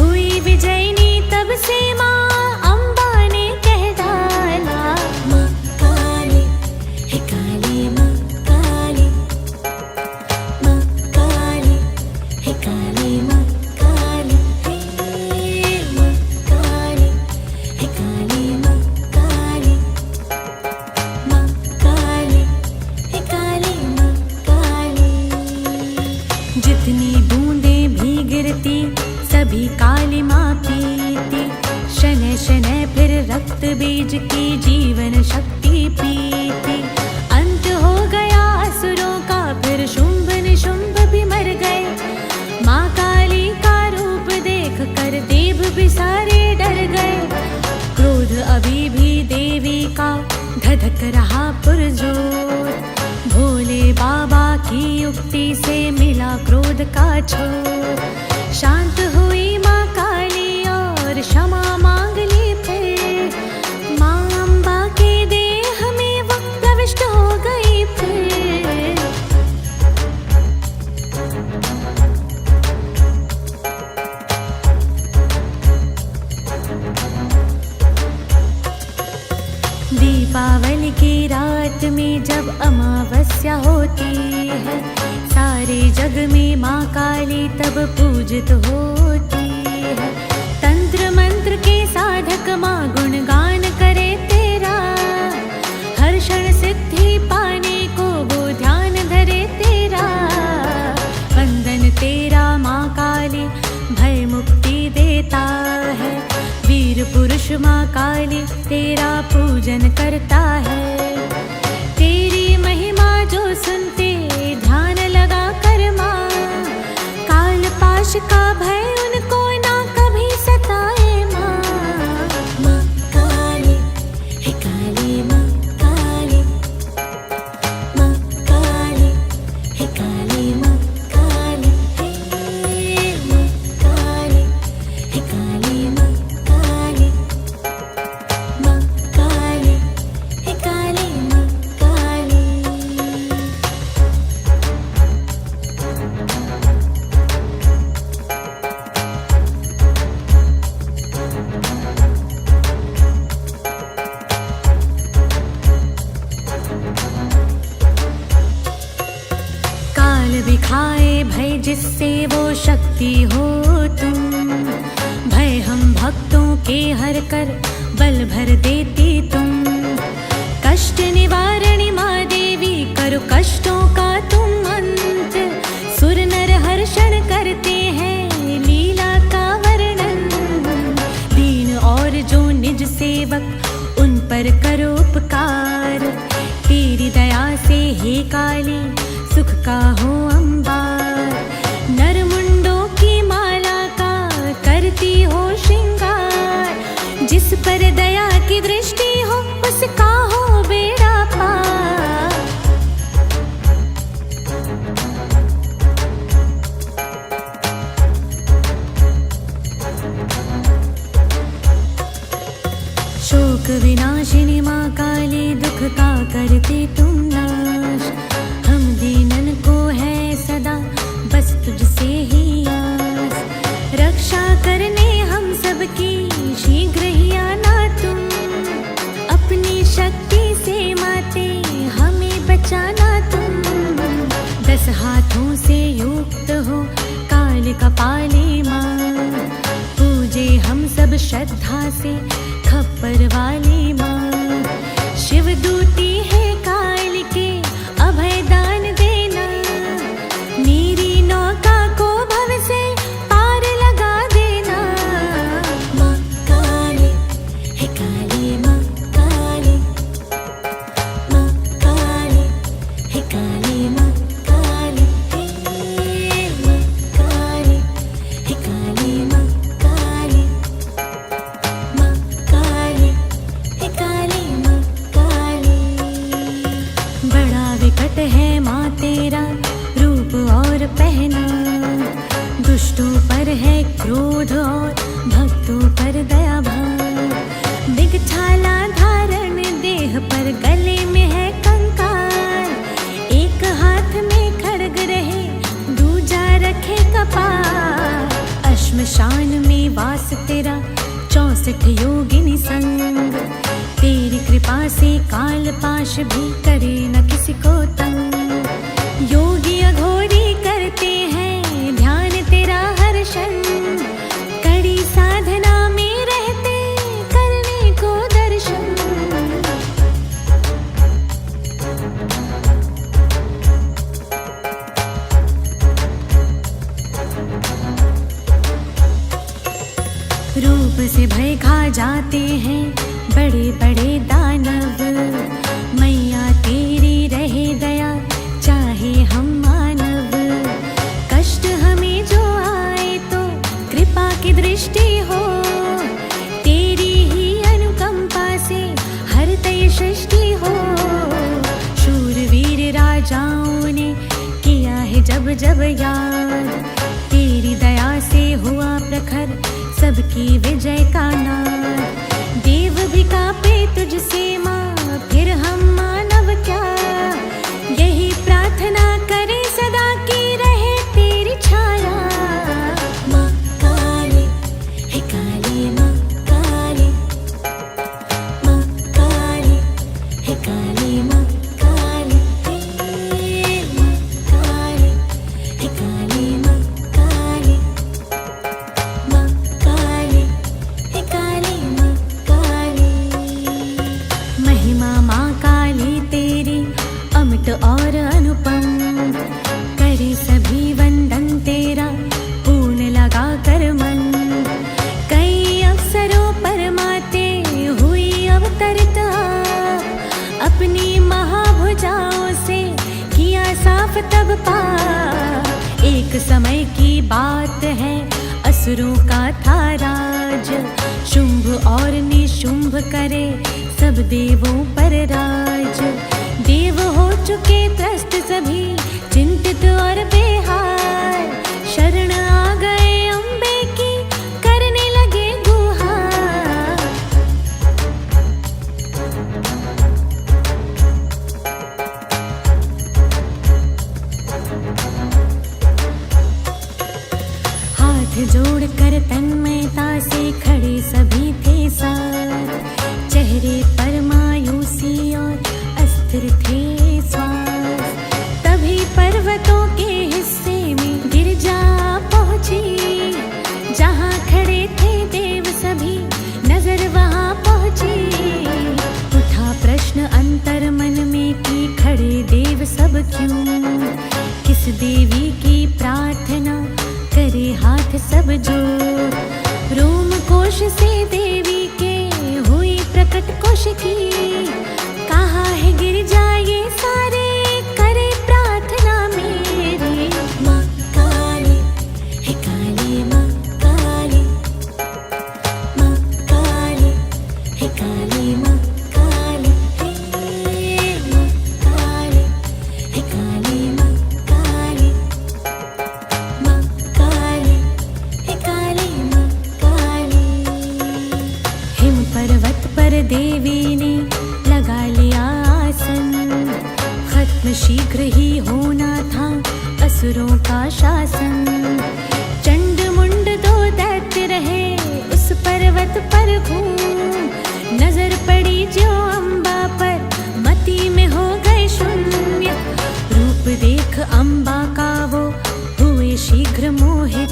हुई विजयनी तब से माँ अम्बा ने कह डाला। माँ काली हे काली माँ काली। माँ काली हे काली माँ काली। हे माँ काली हे काली माँ काली। माँ काली हे काली माँ काली। जितनी बूंदें भी गिरती सभी काली माँ पीती। शनै शनै फिर रक्त बीज की जीवन शक्ति पीती। अंत हो गया असुरों का फिर शुंभ निशुंभ भी मर गए। माँ काली का रूप देख कर देव भी सारे डर गए। क्रोध अभी भी देवी का धधक रहा पुरजोर। भोले बाबा की युक्ति से मिला क्रोध का छोर। शांत हुई माँ काली और क्षमा मांग ली फिर। माँ अम्बा के देह में वो प्रविष्ट हो गई फिर। दीपावली की रात में जब अमावस्या होती है। सारे जग में माँ काली तब पूजित होती है। तंत्र मंत्र के साधक माँ गुणगान करे तेरा। हर क्षण सिद्धि पाने को वो ध्यान धरे तेरा। वंदन तेरा माँ काली भय मुक्ति देता है। वीर पुरुष माँ काली तेरा पूजन करता है। तेरी महिमा जो सुनते ध्यान लगा कर माँ। काल पाश का भय उनको ना कभी सताए माँ। माँ काली हे काली माँ काली। माँ काली हे काली माँ काली। हे माँ काली हे काली माँ काली। माँ काली हे काली माँ काली। भय जिससे वो शक्ति हो तुम। भय हम भक्तों के हर कर बल भर देती तुम। कष्ट निवारणी माँ देवी करो कष्टों का तुम अंत। सुर नर हर्षण करते हैं लीला का वर्णन। दीन और जो निज सेवक उन पर करो उपकार। तेरी दया से हे काली सुख का हो अंबार। नर मुंडों की माला का करती हो श्रृंगार। जिस पर दया की दृष्टि हो उसका हो बेड़ा पार। शोक विनाशिनी माँ काली दुख का करती तुम नाश। हम दीनन को है सदा बस तुझसे ही आस। रक्षा करने हम सबकी शीघ्र ही आना तुम। अपनी शक्ति से माते हमें बचाना तुम। 10 हाथों से युक्त हो काल कपाली माँ। पूजे हम सब श्रद्धा से खप्पर वाली माँ। शिव दूती है काल के अभय दान देना। मेरी नौका को भव से पार लगा देना। माँ काली है काली माँ काली। माँ काली है काली माँ काली। माँ काली है काली माँ काली। माँ काली है काली माँ काली। बड़ा विकट है माँ तेरा रूप और पहना। दुष्टों पर है क्रोध और भक्तों पर दया भाव। दिगछाला धारण देह पर गले में है कंकाल। एक हाथ में खड्ग रहे दूजा रखे कपाल। अश्मशान में वास तेरा 64 योगिनी संग। तेरी कृपा से काल पाश भी करे न किसी को तंग। योगी अघोरी करते हैं ध्यान तेरा हर्षण। कड़ी साधना में रहते करने को दर्शन। रूप से भय खा जाते हैं बड़े बड़े दानव। मैया तेरी रहे दया चाहे हम मानव। कष्ट हमें जो आए तो कृपा की दृष्टि हो। तेरी ही अनुकंपा से हर तय सृष्टि हो। शूरवीर राजाओं ने किया है जब जब याद। तेरी दया से हुआ प्रखर सबकी विजय का नाद। देव भी कांपे तुझसे माँ फिर हम मानव क्या। यही प्रार्थना करें सदा की रहे तेरी छाया। माँ काली है काली माँ काली। माँ काली है काली माँ काली। माँ काली है काली माँ काली। माँ काली है काली माँ काली। महिमा माँ काली तेरी अमित और अनुपम। करे सभी वंदन तेरा पूर्ण लगा कर मन। कई अवसरों पर माते हुई अवतरित आप। अपनी महाभुजाओं से किया साफ तब पाप। एक समय की बात है असुरों का था राज। शुंभ और निशुंभ करे सब देवों पर राज। देव हो चुके त्रस्त सभी चिंतित और बेहार। शरण आ गए अम्बे की करने लगे गुहार। हाथ जोड़कर तन्मयता से खड़े सभी थे साथ। चेहरे पर मायूसी और अस्थिर थे श्वास। तभी पर्वतों के हिस्से में की। कहा है गिर जाए सारे करे प्रार्थना मेरी। माँ काली हे काली माँ काली, माँ काली हे काली माँ काली, हे माँ काली हे काली माँ काली, माँ काली हे काली माँ काली। हिम पर्वत पर देवी ने लगा लिया आसन, खत्म शीघ्र ही होना था असुरों का शासन। चंड मुंड दो दैत्य रहे उस पर्वत पर घूम, नजर पड़ी जो अम्बा पर मति में हो गए शून्य। रूप देख अम्बा का वो हुए शीघ्र मोहित,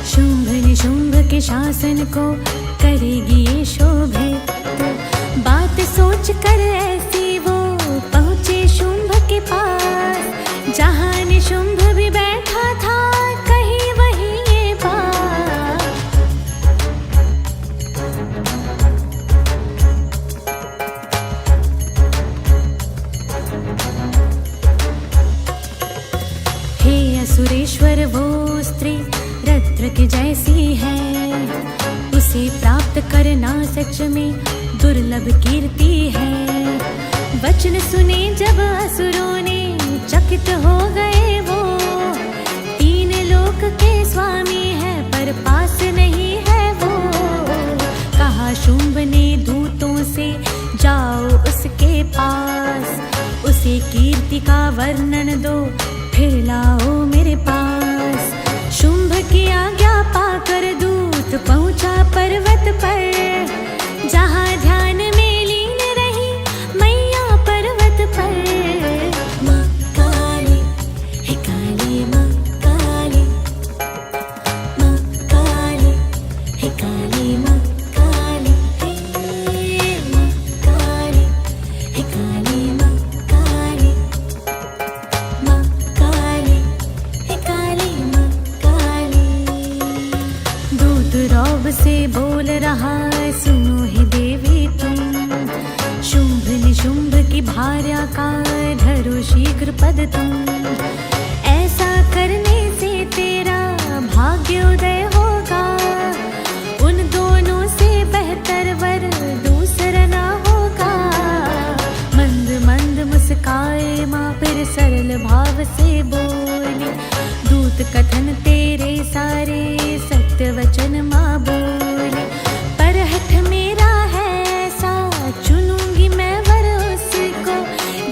शुंभ निशुंभ के शासन को करेगी ये शोभित। बात सोच कर ऐसी वो पहुँचे शुंभ के पास, जहाँ निशुंभ भी बैठा था कहीं वही ये बात। हे असुरेश्वर वो स्त्री रत्न के जैसी है, उसे प्राप्त करना सच में दुर्लभ कीर्ति है। वचन सुने जब असुरों ने चकित हो गए वो, तीन लोक के स्वामी है पर पास नहीं है वो। कहा शुंभ ने दूतों से जाओ उसके पास, उसे कीर्ति का वर्णन दो फिर लाओ मेरे पास। शुंभ की आज्ञा पाकर दूत पहुंचा पर्वत पर, जहाँ ध्यान में लीन रही मैया पर्वत पर। माँ काली हे काली माँ काली, माँ काली हे काली माँ काली, हे माँ काली हे काली माँ काली, माँ काली हे काली माँ काली। दूत रौब से बोल रहा सुनो हे देवी तुम, शुंभ निशुंभ की भार्या का धरो शीघ्र पद तुम। ऐसा करने से तेरा भाग्योदय होगा, उन दोनों से बेहतर वर दूसरा ना होगा। मंद मंद मुस्काए माँ फिर सरल भाव से बोली, दूत कथन तेरे सारे सत्य वचन माँ बोली। पर हठ मेरा है ऐसा चुनूंगी मैं वर उसको,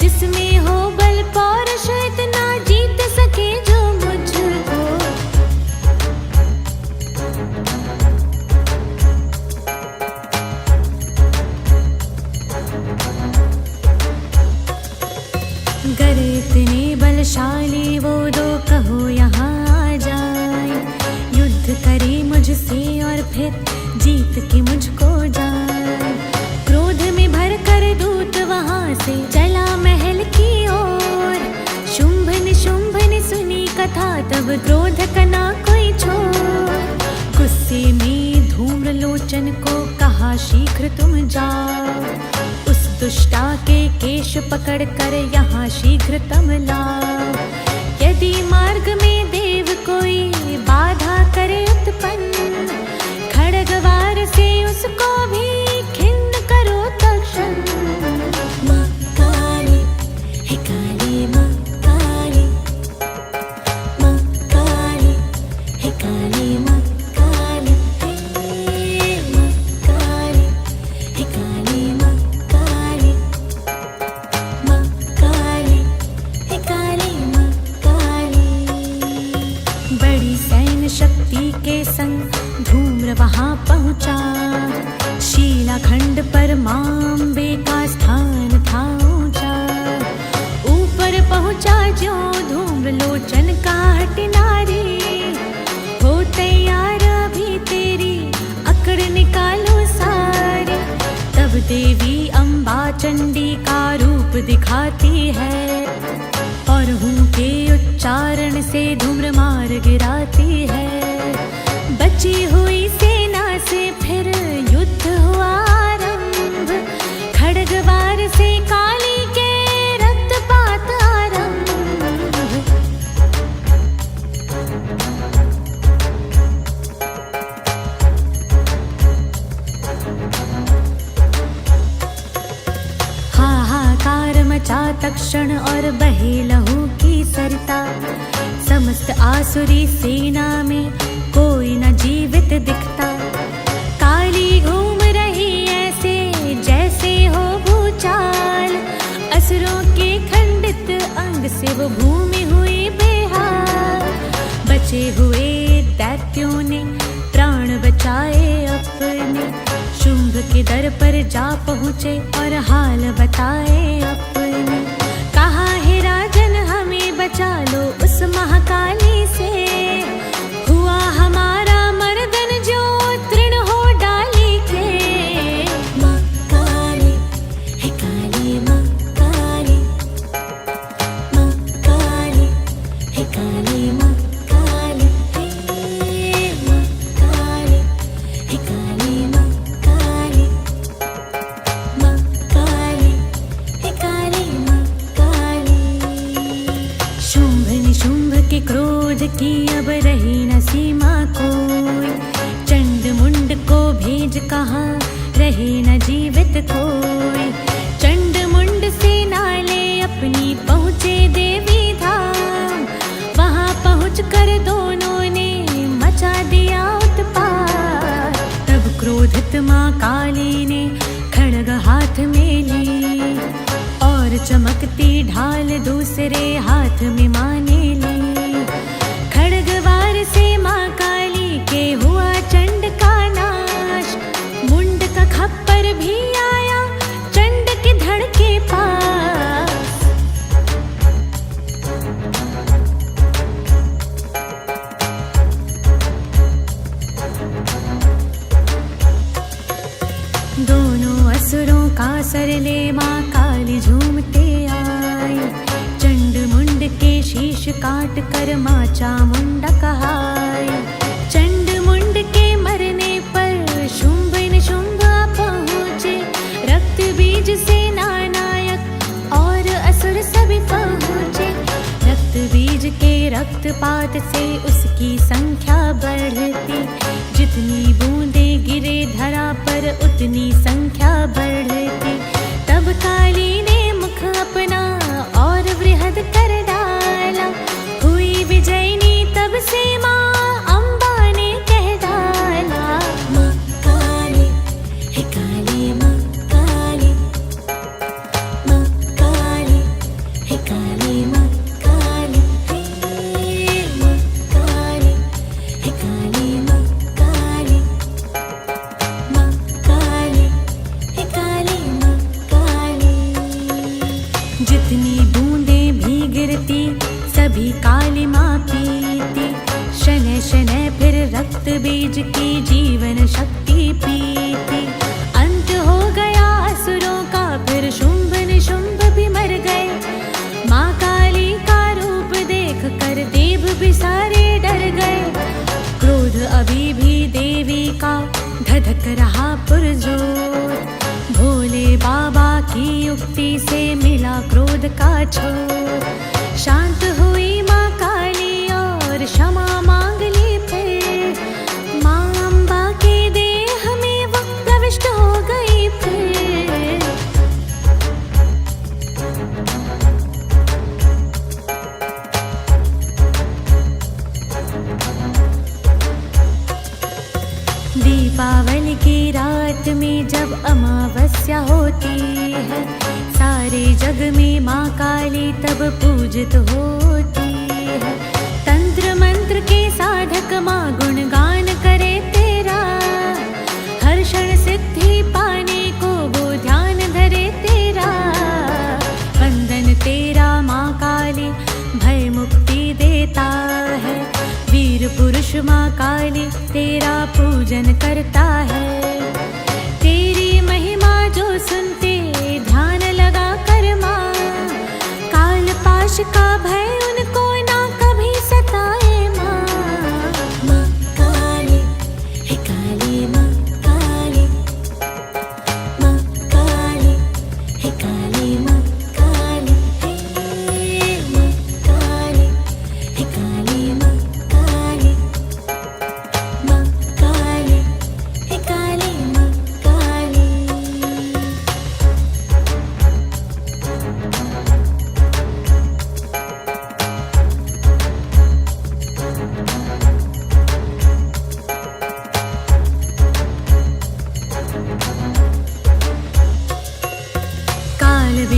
जिसमें हो बल पौरुष इतना जीत सके जो मुझको। गर इतने बलशाली वो दो कहो यहाँ आ जाए, युद्ध करे मुझसे और फिर जीत के मुझको जाए। क्रोध में भर कर दूत वहां से चला महल की ओर, शुंभ निशुंभ ने सुनी कथा तब क्रोध करना कोई छोड़। गुस्से में धूम्रलोचन को कहा शीघ्र तुम जाओ, उस दुष्टा के केश पकड़ कर यहाँ शीघ्र तुम लाओ। यदि मार्ग में देव कोई बाधा करे उत्पन्न, खड़गवार से उसको भी खिन्न करो तक्षण। माँ काली हे काली माँ काली, माँ काली हे काली माँ काली, हे माँ काली हे काली माँ काली, माँ काली हे काली माँ काली। बड़ी सैन्य शक्ति के संग धूम्र वहां पहुंचा, शीलाखंड पर मांबे का स्थान था ऊंचा। ऊपर पहुंचा जो धूम्रलोचन का हट नारी, हो तैयार अभी तेरी अकड़ निकालो सारी। तब देवी अम्बा चंडी का रूप दिखाती है, और हूँ के उच्चारण से धूम्र मार गिराती है। बची हुई सेना से फिर युद्ध हुआ आरंभ, से काली के रक्तपात आरंभ। हाहाकार मचा तक्षण और बहे लहू की सरता। समस्त आसुरी सेना में कोई न जीवित दिखता। काली घूम रही ऐसे जैसे हो भूचाल। असुरों के खंडित अंग से वो भूमि हुई बेहाल। बचे हुए दैत्यों ने प्राण बचाए अपने। शुंभ के दर पर जा पहुँचे और हाल बताए अपने। कहा हे राजन हमें बचा लो उस महाकाली से। हुआ हमारा मर्दन जो तृण हो डाली के। माँ काली हे काली माँ काली। माँ काली हे काली माँ काली। हे माँ काली हे काली माँ काली। माँ काली हे काली माँ काली। शुंभ निशुंभ के क्रोध की अब रही न सीमा कोई। चंड मुंड को भेज कहाँ रहे न जीवित कोई। चंड मुंड से नाले अपनी पहुँचे देवी धाम। वहाँ पहुँच कर दोनों ने मचा दिया उत्पात। तब क्रोधित माँ काली ने खड्ग हाथ में ली और चमकती ढाल दूसरे हाथ में माँ ने ली। खड्गवार से माँ काली के हुआ चंड का नाश। मुंड का खप्पर भी आया चंड के धड़ के पास। दोनों असुरों का सर ले माँ काली झूमते आई। चंड मुंड के शीश काट कर माँ चामुंडा कहाई। चंड मुंड के मरने पर शुंभ निशुंभ पहुँचे। रक्त बीज से नानायक और असुर सभी पहुँचे। रक्त बीज के रक्तपात से उसकी संख्या बढ़ती। जितनी बूंदे गिरे धरा पर उतनी संख्या बढ़ती। तब काली ने मुख अपना और वृहद कर डाला। हुई विजयनी तब से माँ अम्बा ने कह डाला। माँ काली हे काली माँ काली। माँ काली हे काली माँ काली। हे माँ काली हे काली माँ काली। माँ काली हे काली माँ काली। जितनी बूंदें भी गिरती सभी काली माँ पीती। शनै शनै फिर रक्त बीज की जीवन शक्ति पीती। अंत हो गया असुरों का फिर शुंभ निशुंभ भी मर गए। माँ काली का रूप देख कर देव भी सारे डर गए। क्रोध अभी भी देवी का धधक रहा पुरजोर। भोले बाबा की युक्ति से मिला क्रोध का छोर। शांत हुई माँ काली और क्षमा मांग ली फिर। माँ अम्बा के देह में वो प्रविष्ट हो गई फिर। दीपावली की रात में जब अमावस्या होती है। सारे जग में माँ काली तब पूजित होती है। तंत्र मंत्र के साधक माँ गुणगान करे तेरा। हर क्षण सिद्धि पाने को वो ध्यान धरे तेरा। वंदन तेरा माँ काली भय मुक्ति देता है। वीर पुरुष माँ काली तेरा पूजन करता है। तेरी महिमा जो सुनते ध्यान लगा कर माँ। काल पाश का भय उनको ना कभी सताए माँ। माँ काली हे काली माँ काली। माँ काली हे काली।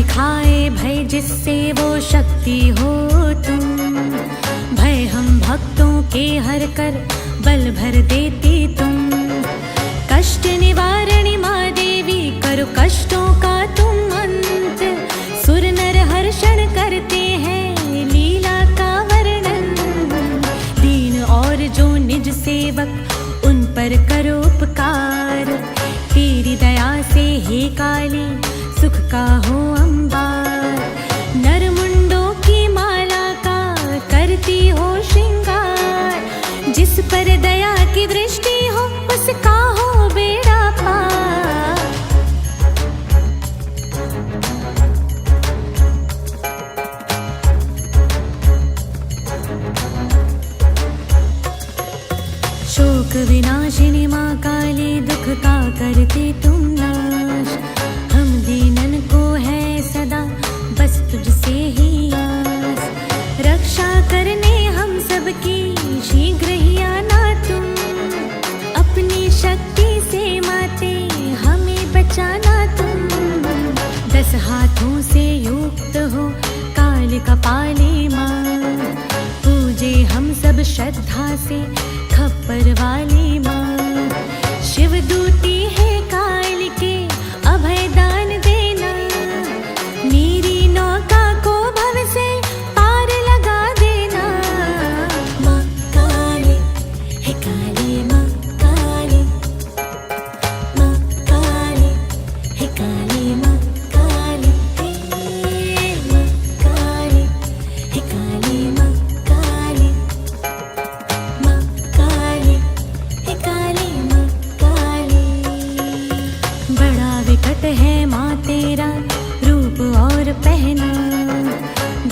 खाए भय जिससे वो शक्ति हो तुम। भय हम भक्तों के हर कर बल भर देती तुम। कष्ट निवारणी माँ देवी करो कष्टों का तुम अंत। सुर नर हर्षण करते हैं लीला का वर्णन। दीन और जो निज सेवक उन पर करो उपकार। तेरी दया से हे काली सुख का हो अंबार। नर मुंडों की माला का करती हो श्रृंगार। जिस पर दया की दृष्टि हो उसका हो बेड़ा पार। शोक विनाशिनी माँ काली दुख का करती तुम नाश। हम दीनन को है सदा बस तुझसे ही आस। रक्षा करने हम सबकी शीघ्र ही आना तुम। अपनी शक्ति से माते हमें बचाना तुम। 10 हाथों से युक्त हो काल कपाली माँ। पूजे हम सब श्रद्धा से खप्पर वाली माँ। शिव दूती है काल के अभय दान देना। मेरी नौका को भव से पार लगा देना। माँ काली है काली माँ काली। माँ काली है काली माँ काली। माँ काली है काली माँ काली। माँ काली है काली माँ काली। बड़ा विकट है माँ तेरा रूप और पहना।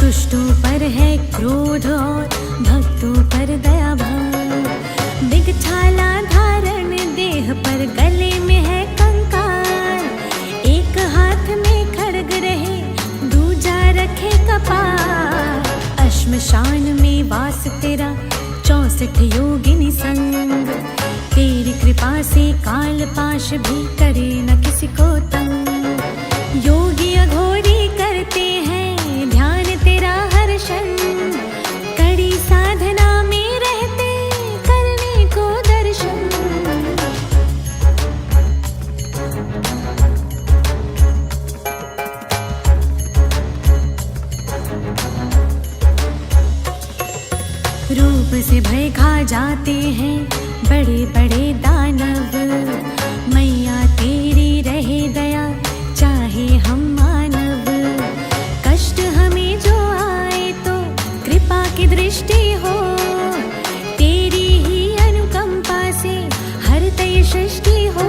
दुष्टों पर है क्रोध और भक्तों पर दया भाव। दिगछाला धारण देह पर गले में है कंकाल। एक हाथ में खड्ग रहे दूजा रखे कपाल। अश्मशान में वास तेरा 64 योगिनी संग। तेरी कृपा से काल पाश भी करे न किसी को तंग। योगी अघोरी करते हैं ध्यान तेरा हर्षण। कड़ी साधना में रहते करने को दर्शन। रूप से भय खा जाते हैं बड़े बड़े दानव। मैया तेरी रहे दया चाहे हम मानव। कष्ट हमें जो आए तो कृपा की दृष्टि हो। तेरी ही अनुकंपा से हर तय सृष्टि हो।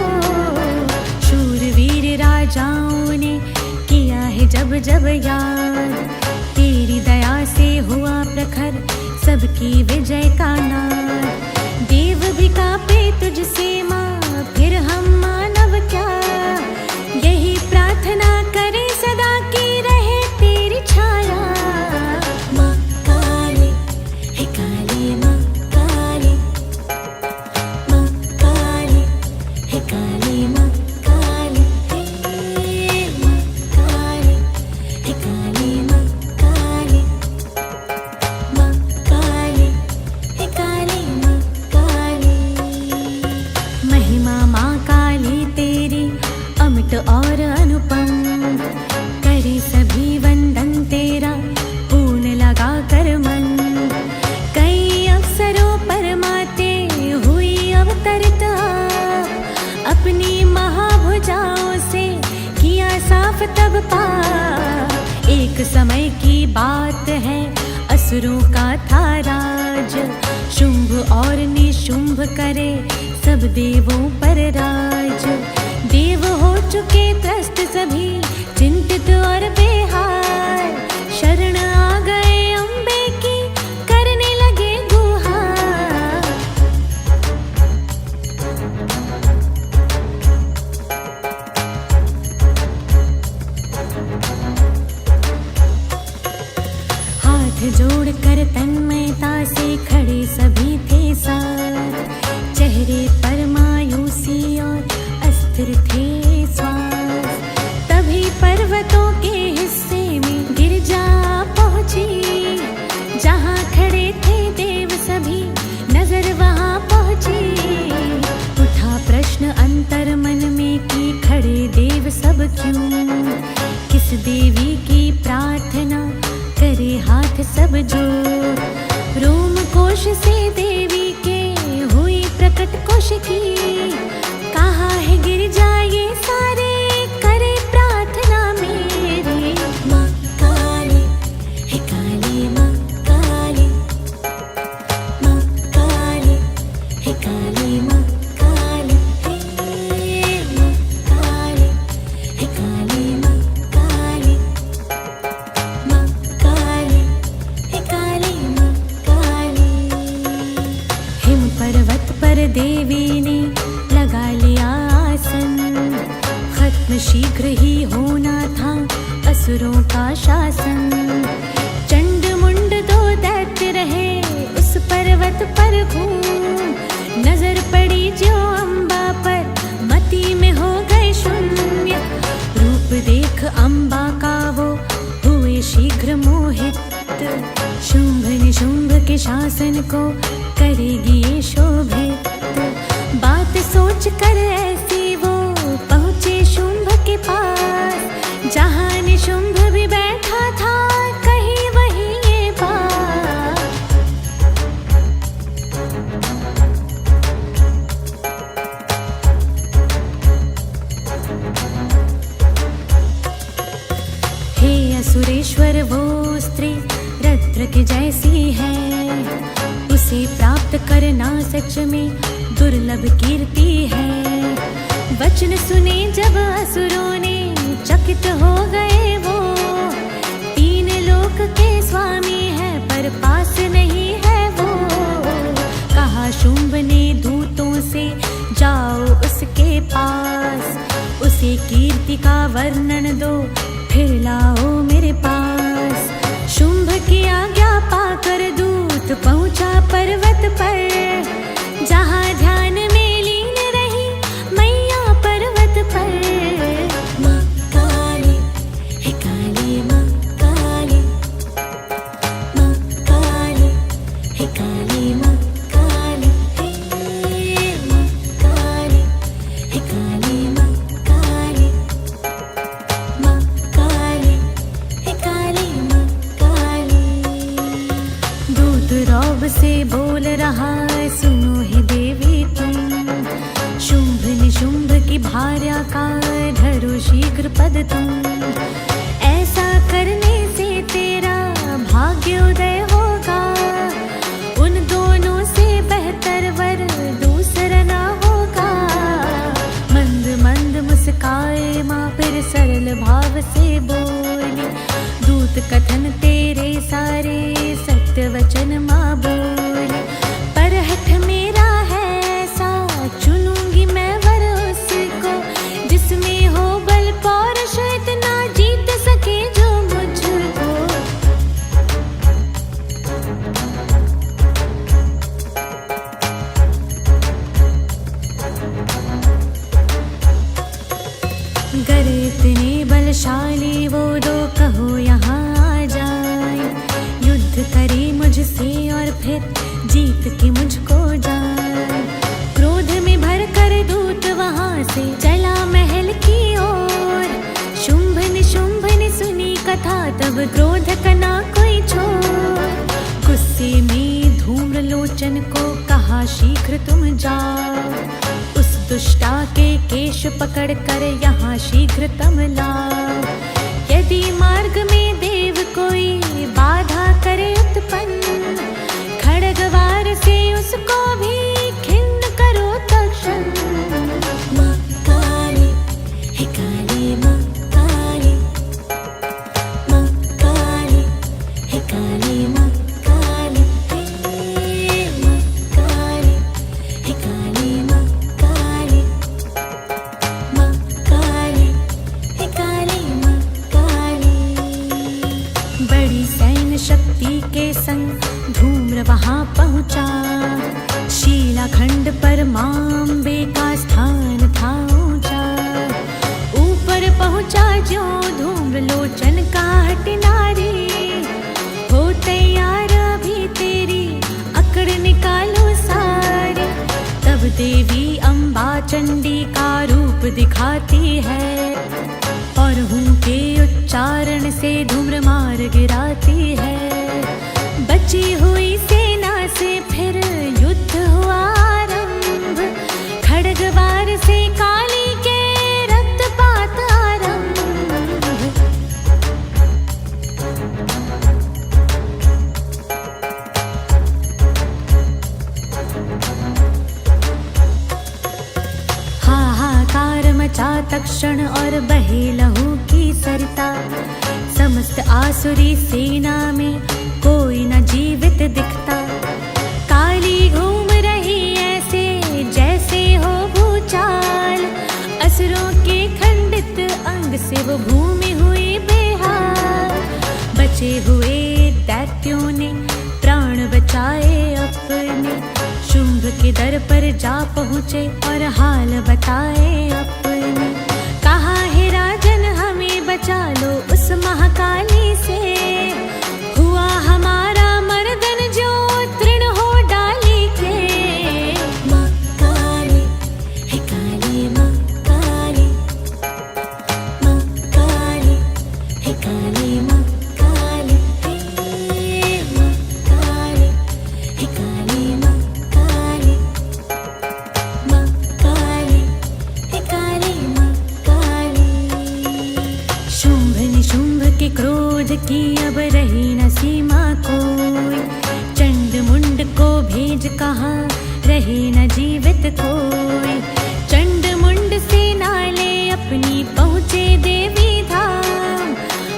शूरवीर राजाओं ने किया है जब जब याद। तेरी दया से हुआ प्रखर सबकी विजय का नाद। देव भी कांपे तुझसे माँ फिर हम मानव क्या। यही प्रार्थना करें सदा की रहे तेरी छाया। माँ काली है काली माँ काली। माँ काली है काली माँ काली। माँ काली है काली माँ काली। माँ काली है काली माँ काली। महिमा माँ काली तेरी अमिट और अनुपम। करे सभी वंदन तेरा पूर्ण लगा कर मन। कई अवसरों पर माते हुई अवतरित आप। अपनी महाभुजाओं से किया साफ तब पाप। एक समय की बात है असुरों का था राज। शुंभ और निशुंभ करे सब देवों पर राज। देव हो चुके त्रस्त सभी चिंतित और बेहार। शरण आ गए अम्बे की करने लगे गुहार। हाथ जोड़कर तन्मयता से खड़े सभी थे साथ। चेहरे पर मायूसी और अस्थिर थे श्वास। तभी पर्वतों के हिस्से देवी की प्रार्थना करे हाथ सब जोड़। रोम कोश से देवी के हुई प्रकट कोश की, कहा है गिर जाए सारे करे प्रार्थना मेरी। माँ काली हे काली, माँ काली, माँ काली हे काली, माँ काली, हे माँ काली हे काली, माँ काली, माँ काली हे काली, माँ काली। हिम पर्वत पर देवी ने लगा लिया आसन, खत्म शीघ्र ही होना था असुरों का शासन। चंड मुंड दो दैत्य रहे उस पर्वत पर घूम, नजर पड़ी जो अम्बा पर मति में हो गए शून्य। रूप देख अम्बा का वो हुए शीघ्र मोहित, शुंभ निशुंभ के शासन को करेगी ये शोभित। बात सोच कर ऐसी वो पहुँचे शुंभ के पास, जहाँ निशुंभ भी बैठा था कहीं वहीं ये बात। हे असुरेश्वर वो स्त्री रद्र के जैसी है, उसे प्राप्त करना सच में दुर्लभ कीर्ति है। वचन सुने जब असुरों ने चकित हो गए वो, तीन लोक के स्वामी है पर पास नहीं है वो। कहा शुंभ ने दूतों से जाओ उसके पास, उसे कीर्ति का वर्णन दो फिर लाओ मेरे पास। शुंभ की आज्ञा पाकर दूत पहुंचा पर्वत पर, जहाँ ध्यान में लीन रही मैया पर्वत पर। माँ काली हे काली, माँ काली, माँ काली हे काली, माँ काली, हे माँ काली हे काली, माँ काली, माँ काली हे काली, माँ काली। दूत रौब से बोल रहा सुनो हे देवी तुम, शुंभ निशुंभ की भार्या का धरो शीघ्र पद तुम। ऐसा करने से तेरा भाग्य उदय होगा, उन दोनों से बेहतर वर दूसरा ना होगा। मंद मंद मुस्काए माँ फिर सरल भाव से बोली, दूत कथन तेरे सारे सत्य वचन माँ बोली। पर हठ मेरा है ऐसा चुनूंगी मैं वर उसको, जिसमें हो बल पौरुष इतना जीत सके जो मुझको। गर इतने बलशाली वो दो कहो यहाँ आ जाए, युद्ध करे मुझसे और फिर जीत के मुझको जाए। क्रोध में भर कर दूत वहां से चला महल की ओर, शुंभ निशुंभ ने सुनी कथा तब क्रोध कना कोई छोड़। गुस्से में धूम्र लोचन को कहा शीघ्र तुम जाओ, उस दुष्टा के केश पकड़ कर यहाँ शीघ्र तम लाओ। यदि मार्ग में देव कोई बाधा करे उत्पन्न, खड़गवार से उसको भी खिन्न करो तक्षण। माँ काली हे काली, माँ काली, माँ काली हे काली, माँ काली, हे माँ काली हे काली, माँ काली, माँ काली हे काली, माँ काली। बड़ी सैन्य शक्ति के संग धूम्र वहां पहुंचा, शीलाखंड पर मांबे का स्थान था ऊंचा। ऊपर पहुंचा जो धूम्र लोचन का हट नारी, हो तैयार अभी तेरी अकड़ निकालो सारी। तब देवी अम्बा चंडी का रूप दिखाती है, और हूँ के उच्च उच्चारण से धूम्र मार गिराती है। बची हुई सेना से फिर युद्ध हुआ आरंभ, खड्गवार से काली के रक्तपात आरंभ। हाहाकार मचा तक्षण और बहे लहू की सरिता। समस्त आसुरी सेना में कोई न जीवित दिखता। काली घूम रही ऐसे जैसे हो भूचाल, असुरों के खंडित अंग से वो भूमि हुई बेहाल। बचे हुए दैत्यों ने प्राण बचाए अपने, शुंभ के दर पर जा पहुँचे और हाल बताए अपने। कहा हे राजन हमें बचा लो उस महाकाली से, हुआ हमारा मर्दन जो तृण हो डाली के। माँ काली हे काली, माँ काली, माँ काली हे काली, माँ काली, हे माँ काली हे काली, माँ काली, माँ काली हे काली, माँ काली। शुंभ निशुंभ के क्रोध की अब रही न सीमा कोई, चंड मुंड को भेज कहाँ रहे न जीवित कोई। चंड मुंड सेना ले अपनी पहुँचे देवी धाम,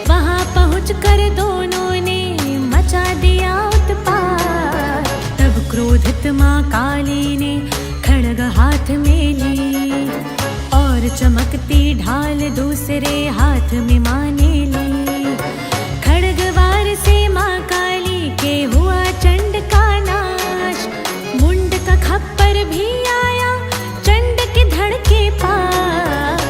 वहाँ पहुँच कर दोनों ने मचा दिया उत्पात। तब क्रोधित माँ काली ने खड्ग हाथ में ली, और चमकती ढाल दूसरे हाथ में माँ ने ली। खड्गवार से माँ काली के हुआ चंड का नाश, मुंड का खप्पर भी आया चंड के धड़ के पास।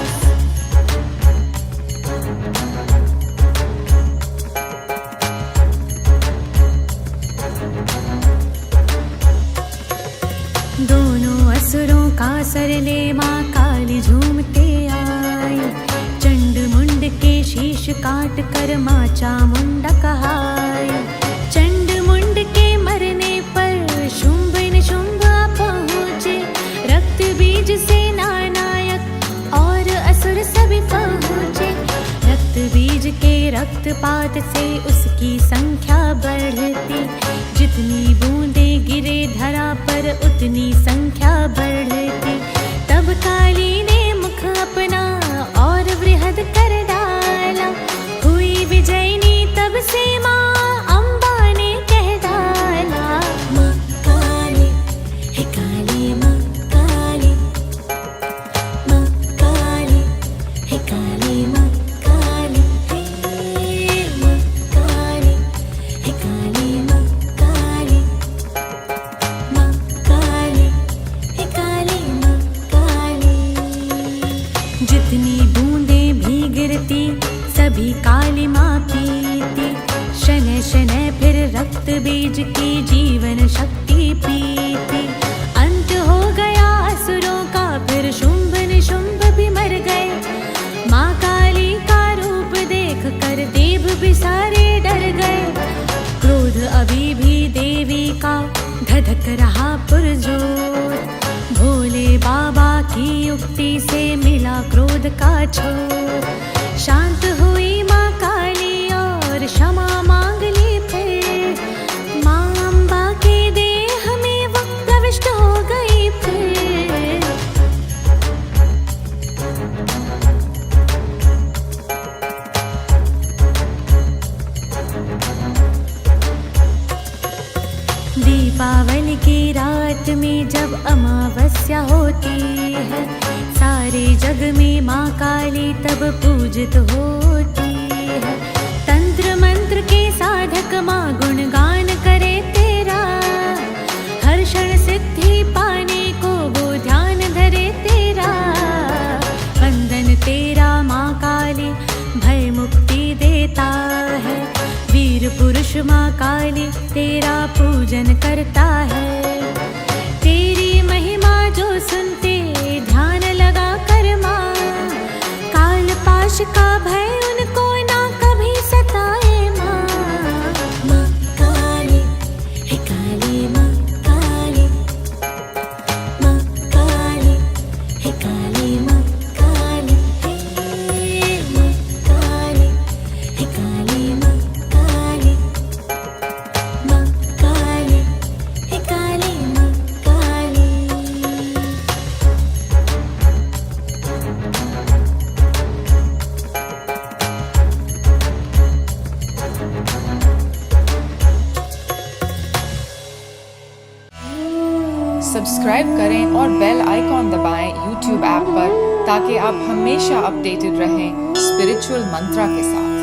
दोनों असुरों का सर ले माँ काली झूमते आई। चंड मुंड के शीश काट कर माँ चामुंडा कहाई। चंड मुंड के मरने पर शुंभ निशुंभ पहुँचे, रक्त बीज से नानायक और असुर सभी पहुँचे। रक्त बीज के रक्तपात से उसकी संख्या बढ़ती, जितनी बूंदे गिरे धरा पर उतनी संख्या बढ़ती। तब काली ने मुख अपना और वृहद कर डाला, हुई विजयनी तब से माँ अम्बा ने कह डाला। माँ काली हे काली, माँ काली, माँ काली हे काली, माँ काली, हे माँ काली हे काली, माँ काली, माँ काली हे काली, माँ काली। जितनी बूंदे भी गिरती सभी काली माँ पीती, शनै शनै फिर रक्त बीज की जीवन शक्ति पीती। अंत हो गया असुरों का फिर शुंभ निशुंभ भी मर गए। माँ काली का रूप देख कर देव भी सारे डर गए। क्रोध अभी भी देवी का धधक रहा पुरजोर, भोले बाबा की युक्ति से मिला क्रोध का छोर। शांत हुई माँ काली और क्षमा मांग ली फिर, माँ अम्बा के देह में वो प्रविष्ट हो गई फिर। दीपावली की रात में जब अमावस्या होती है, सारे जग में माँ काली तब पूजित होती है। तंत्र मंत्र के साधक माँ गुणगान करे तेरा, हर क्षण सिद्धि पाने को वो ध्यान धरे तेरा। वंदन तेरा माँ काली भय मुक्ति देता है, वीर पुरुष माँ काली तेरा पूजन करता है। तेरी महिमा जो सुनते ध्यान लगा कर माँ, काल पाश का भय उनको ना सब्सक्राइब करें और बेल आइकॉन दबाएं YouTube ऐप पर ताकि आप हमेशा अपडेटेड रहें स्पिरिचुअल मंत्रा के साथ।